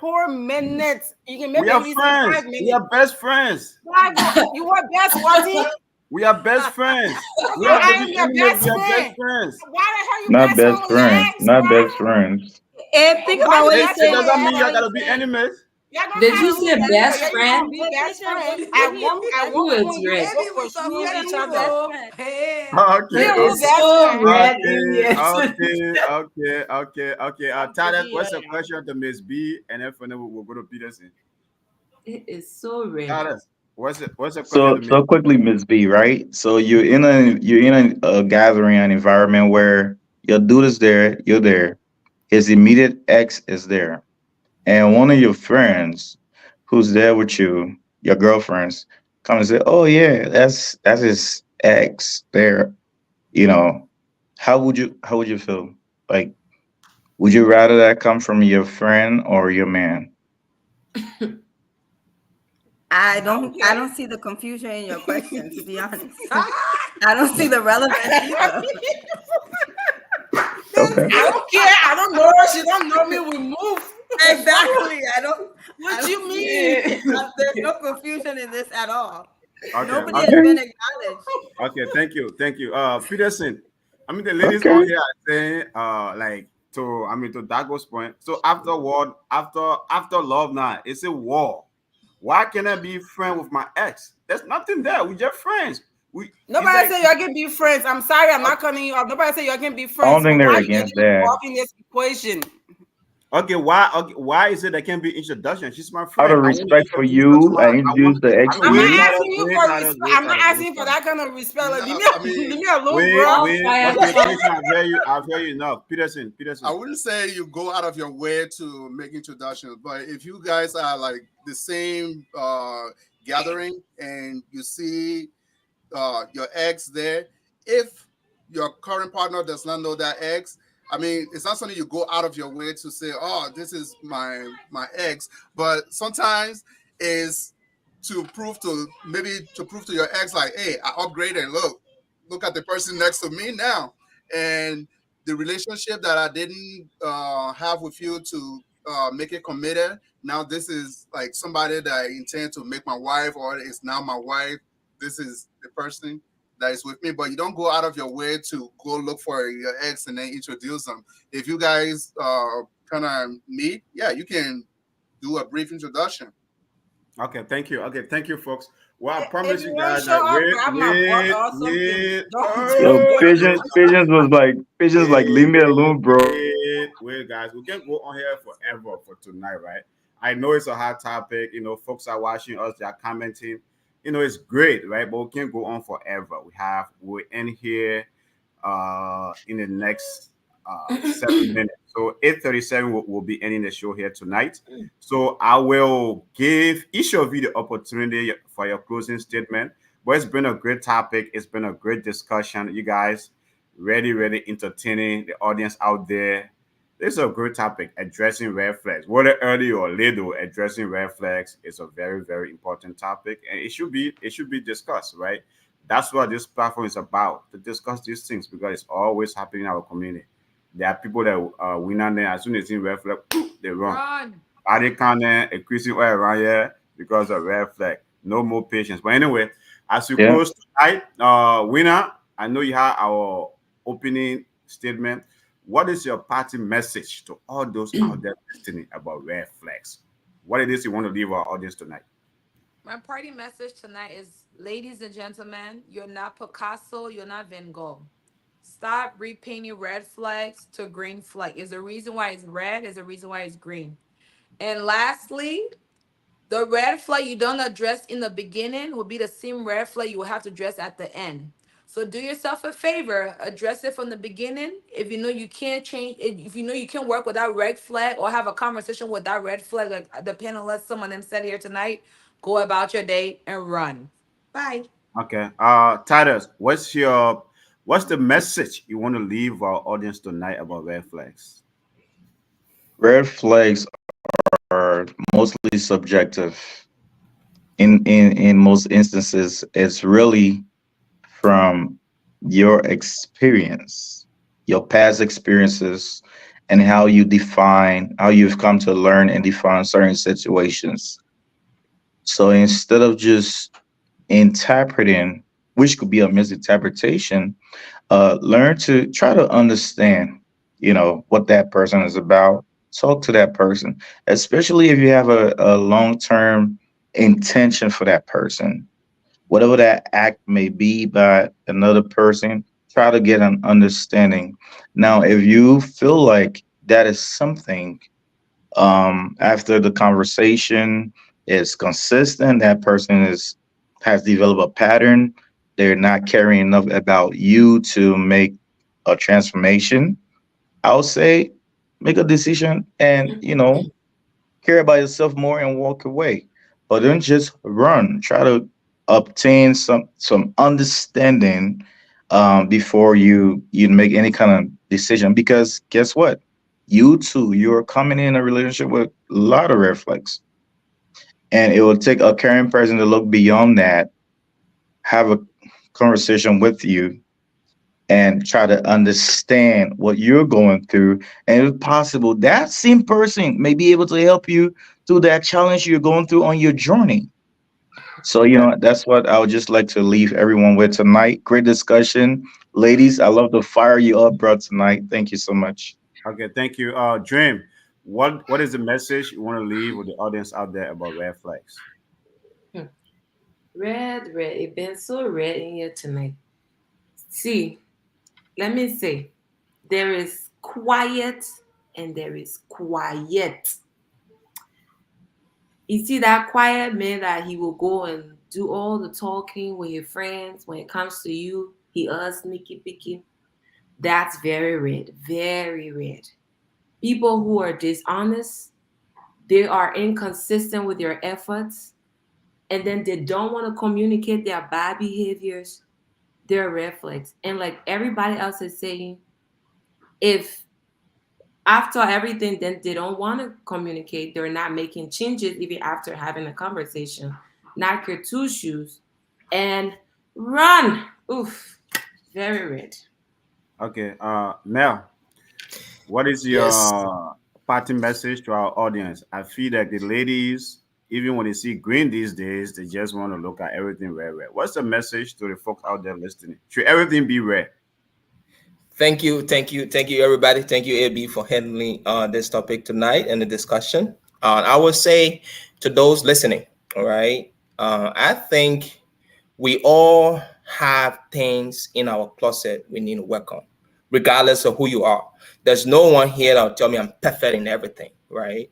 whole minutes? You can We maybe are even say five friends. We minutes. are best friends. Why you want best what? We are best friends. We Okay, don't have to I am be your enemies. best We are best friend. friends. Why the hell you Not best friend best with your friends. ex, Not best bro? friends. And think Why about you what he's best It friend saying. with your doesn't Think mean about you ex? what gotta he's be saying. enemies. Y'all don't Did have you to be say enemies, but best yeah, you friend? gonna be But best patient, friend. but he At is one Who best point, is friend. you red? will Baby with the pursue But each he's other. best flamingo friend. hair. Okay, He Yeah, who is okay. best so friend? red in Okay, here. okay. Tyler, Baby, what's the question to Miss B? And then from there we'll go to Peterson. It is so red. Tyler, what's the question So to Miss so quickly, Miss B, right? So you're in a gathering, an environment where your dude is there, you're there, his immediate ex is there, and one of your friends who's there with you, your girlfriends, come and say, "Oh yeah, that's his ex there." You know, how would you feel? Like, would you rather that come from your friend or your man? I don't see the confusion in your question, to be honest. I don't see the relevance either. Okay. I don't care. I don't know her. She don't know me. We move. Exactly. I What don't you see mean? there's no confusion in this at all. Okay, Nobody has okay, been Okay. acknowledged. okay. Thank you. Peterson. I mean the ladies on Okay. here are saying like to Dago's point. So after love now, it's a war. Why can I be friend with my ex? There's nothing there. We just friends. We it's Nobody like said y'all can be friends. I'm sorry, I'm not cutting you off. Nobody said y'all can be I don't friends. think But they're why you against getting that. involved in this equation? why is it there can be introduction? She's my Out friend. of I want to respect for introduce her to you, my I I want introduced the ex I to I'm not wait, you. Tyler, asking you wait, for Tyler, respect. wait, I'm not Tyler, wait, asking for Tyler. that kind of respect. Like, No, I leave mean, me alone, Wait, bro. All wait. fire Okay, talk. Peterson, I've heard you enough. Peterson, I Peterson. wouldn't say you go out of your way to make introductions, but if you guys are like the same gathering and you see your ex there, if your current partner does not know that ex, I mean, it's not something you go out of your way to say, "Oh, this is my ex." But sometimes is to prove to your ex, like, "Hey, I upgraded. Look at the person next to me now," and the relationship that I didn't have with you to make it committed. Now this is like somebody that I intend to make my wife, or is now my wife. This is the person that is with me, but you don't go out of your way to go look for your ex and then introduce them. If you guys kind of meet, yeah, you can do a brief introduction. Okay, thank you. Okay, thank you, folks. Well, I If promise you you want to guys show that up, grab my butt or something. Yo, Don't do pigeons, it. pigeons like, leave me alone, bro. wait, guys. We can go on here forever for tonight, right? I know it's a hot topic. Folks are watching us, they are commenting. It's great, right? But we can't go on forever. We're in here in the next 7 minutes. So 8:37 will be ending the show here tonight. So I will give each of you the opportunity for your closing statement. But it's been a great topic. It's been a great discussion. You guys really entertaining the audience out there. This is a great topic, addressing red flags. Whether early or later, addressing red flags is a very important topic, and it should be discussed, right? That's what this platform is about, to discuss these things, because it's always happening in our community. There are people that win on there as soon as they see red flag, they run. Run. Body counting, increasing all around here because of red flag. No more patience. But anyway, as we Yeah. close tonight, winner, I know you have our opening statement. what is your party message to all those out there listening about red flags? What it is you want to leave our audience tonight? My party message tonight is, ladies and gentlemen, you're not Picasso, you're not Van Gogh. Stop repainting red flags to green flag. Is the reason why it's red, is the reason why it's green. And lastly, the red flag you don't address in the beginning will be the same red flag you will have to address at the end. So do yourself a favor, address it from the beginning. If you know you can't change, if you know you can work without red flag or have a conversation without red flag, like the panelists, some of them said here tonight, go about your day and run. Bye. Okay. Titus, what's the message you want to leave our audience tonight about red flags? Red flags are mostly subjective. In most instances, it's really from your experience, your past experiences, and how you've come to learn and define certain situations. So instead of just interpreting, which could be a misinterpretation, learn to try to understand, what that person is about. Talk to that person, especially if you have a long-term intention for that person, whatever that act may be by another person. Try to get an understanding. Now, if you feel like that is something, after the conversation is consistent, that person is has developed a pattern, they're not caring enough about you to make a transformation, I'll say make a decision and care about yourself more and walk away. But don't just run. Try to obtain some understanding, before you make any kind of decision. Because guess what? You too, you're coming in a relationship with a lot of red flags, and it will take a caring person to look beyond that, have a conversation with you, and try to understand what you're going through. And if possible, that same person may be able to help you through that challenge you're going through on your journey. So, Okay. that's what I would just like to leave everyone with tonight. Great discussion. Ladies, I love the fire you up brought tonight. Thank you so much. Okay. Thank you. Dream. What is the message you want to leave with the audience out there about red flags? Hmm. Red, red. It been so red in here tonight. See, let me say, there is quiet and there is quiet. You see that quiet man that he will go and do all the talking with your friends. When it comes to you, he sneaky picky. That's very red, very red. People who are dishonest, they are inconsistent with their efforts, and then they don't want to communicate their bad behaviors. They're red flags. And like everybody else is saying, if after everything, then they don't want to communicate, they're not making changes even after having a conversation. Knock your two shoes and run. Oof, very red. Okay. Mel, what is Yes. your parting message to our audience? I feel like the ladies, even when they see green these days, they just want to look at everything red, red. What's the message to the folks out there listening? Should everything be red? Thank you, everybody. Thank you, AB, for handling this topic tonight and the discussion. I would say to those listening, all right, I think we all have things in our closet we need to work on, regardless of who you are. There's no one here that'll tell me I'm perfect in everything, right?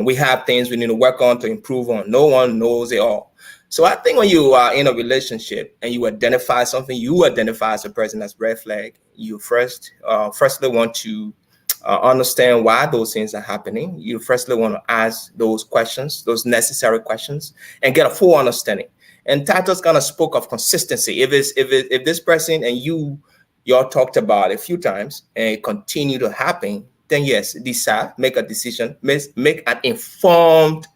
We have things we need to work on to improve on. No one knows it all. So I think when you are in a relationship and you identify something, you identify as a person that's red flag. You firstly want to understand why those things are happening. You firstly want to ask those questions, those necessary questions, and get a full understanding. And Titus kind of spoke of consistency. If this person and y'all talked about it a few times and it continue to happen, then yes, decide, make a decision, make an informed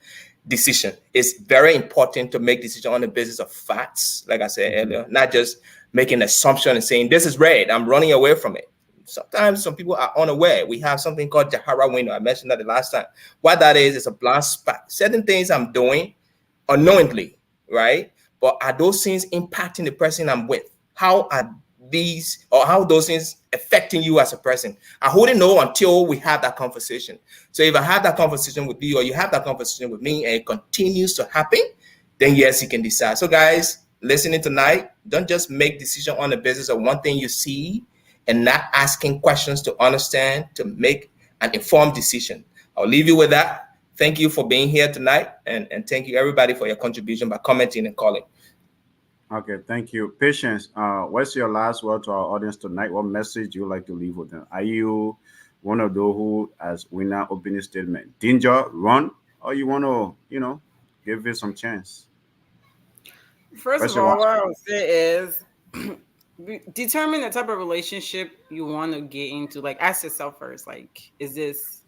decision. It's very important to make decision on the basis of facts, like I said Mhm. earlier, not just making an assumption and saying this is red, I'm running away from it. Sometimes some people are unaware. We have something called Jahara window. I mentioned that the last time. What that is a blind spot. Certain things I'm doing unknowingly, right? But are those things impacting the person I'm with? How are these or how those things affecting you as a person. I wouldn't know until we have that conversation. So if I have that conversation with you or you have that conversation with me and it continues to happen, then yes, you can decide. So guys, listening tonight, don't just make decision on the basis of one thing you see and not asking questions to understand to make an informed decision. I'll leave you with that. Thank you for being here tonight, and thank you everybody for your contribution by commenting and calling. Okay, thank you. Patience, what's your last word to our audience tonight? What message you like to leave with them? Are you one of those who, as winner opening statement, danger, run, or you want to, give it some chance? First What's of your all, last what I word? would say is determine the type of relationship you want to get into. Like, ask yourself first, like, is this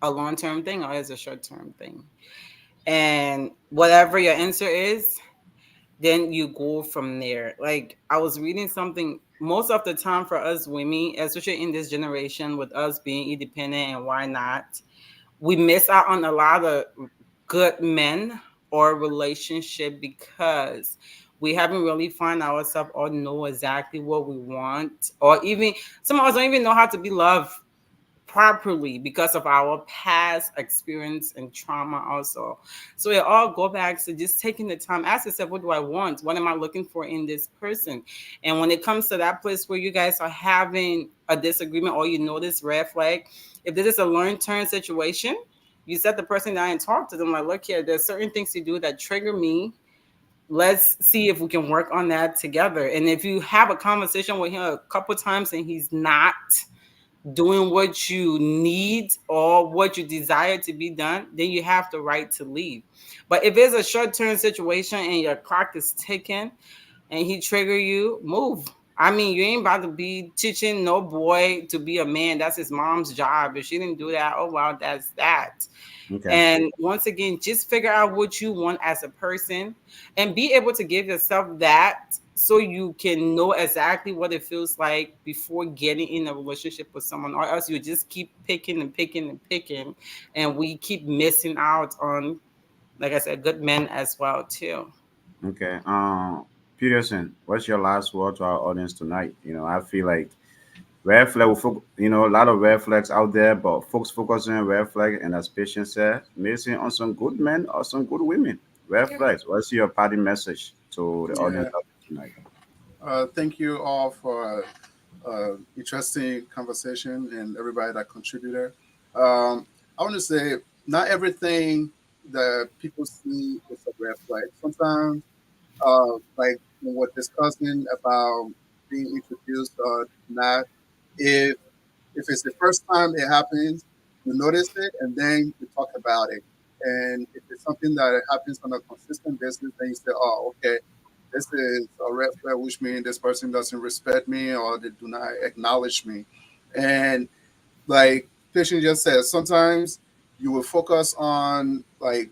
a long term thing or is it a short term thing? And whatever your answer is, then you go from there. Like, I was reading something, most of the time for us women, especially in this generation, with us being independent and why not, we miss out on a lot of good men or relationship because we haven't really found ourselves or know exactly what we want, or even some of us don't even know how to be loved properly because of our past experience and trauma also. So it all go back to just taking the time, ask yourself, what do I want, what am I looking for in this person? And when it comes to that place where you guys are having a disagreement or you notice red flag, if this is a long-term situation, you set the person down and talk to them like, look here, there's certain things you do that trigger me. Let's see if we can work on that together. And if you have a conversation with him a couple times and he's not doing what you need or what you desire to be done, then you have the right to leave. But if it's a short-term situation and your clock is ticking and he trigger you, move. I mean, you ain't about to be teaching no boy to be a man. That's his mom's job. If she didn't do that, oh well, that's that. Okay, And once again, just figure out what you want as a person and be able to give yourself that so you can know exactly what it feels like before getting in a relationship with someone, or else you just keep picking and picking and picking, and we keep missing out on, like I said, good men as well too. okay. Peterson, what's your last word to our audience tonight? I feel like red flag, a lot of red flags out there, but folks focusing on red flag, and as Patience said, missing on some good men or some good women. Red Yeah. flags. What's your party message to the audience Yeah. out there tonight? Thank you all for interesting conversation and everybody that contributed. I want to say not everything that people see is a red flag. Sometimes, like when we're discussing about being introduced or not, if if it's the first time it happens, you notice it and then you talk about it. And if it's something that happens on a consistent basis, then you say, "Oh, okay, this is a red flag, which means this person doesn't respect me or they do not acknowledge me." And like Christian just said, sometimes you will focus on like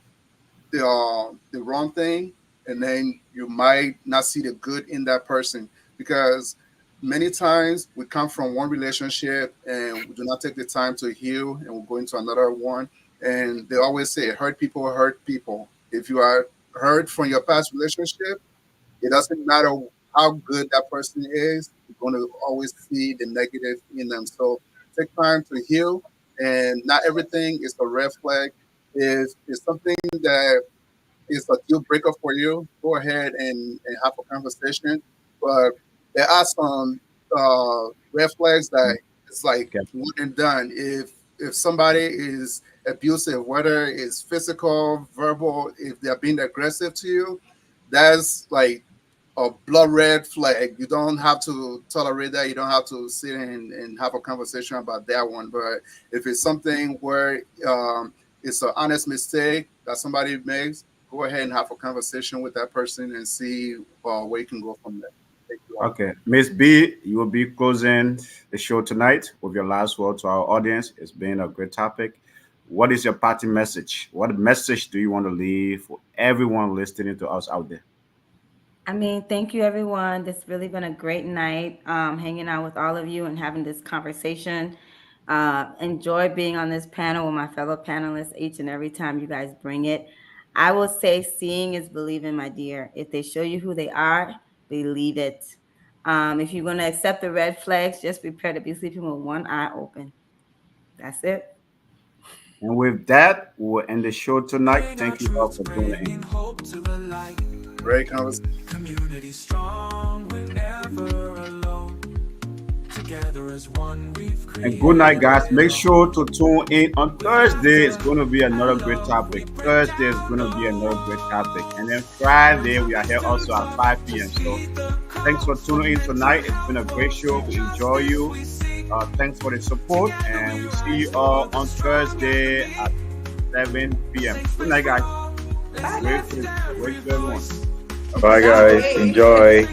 the wrong thing, and then you might not see the good in that person because many times we come from one relationship and we do not take the time to heal, and we go into another one. And they always say, "Hurt people hurt people." If you are hurt from your past relationship, it doesn't matter how good that person is, you're going to always see the negative in them. So take time to heal, and not everything is a red flag. If it's something that is a deal breaker for you, go ahead and have a conversation. But there are some red flags that it's like Okay, one and done. If somebody is abusive, whether it's physical, verbal, if they're being aggressive to you, that's like a blood red flag. You don't have to tolerate that. You don't have to sit and have a conversation about that one. But if it's something where it's an honest mistake that somebody makes, go ahead and have a conversation with that person and see where you can go from there. Thank you all. okay. Miss B, you will be closing the show tonight with your last word to our audience. It's been a great topic. What is your party message? What message do you want to leave for everyone listening to us out there? I mean, thank you, everyone. This really been a great night, hanging out with all of you and having this conversation. Enjoy being on this panel with my fellow panelists each and every time you guys bring it. I will say, seeing is believing, my dear. If they show you who they are, believe it. If you're gonna accept the red flags, just prepare to be sleeping with one eye open. That's it. And with that, we'll end the show tonight. Bring our Thank you all truth, for tuning in. bringing hope to the light. Great conversation. Community strong, we're never alone. Together as one, we've And created. good night, guys. Make sure to tune in on Thursday. It's going to be another great topic. Thursday is going to be another great topic. And then Friday, we are here also at 5 p.m. So thanks for tuning in tonight. It's been a great show. We enjoy you. Thanks for the support. And we'll see you all on Thursday at 7 p.m. Good night, guys. Wait for everyone. Bye, guys. Enjoy.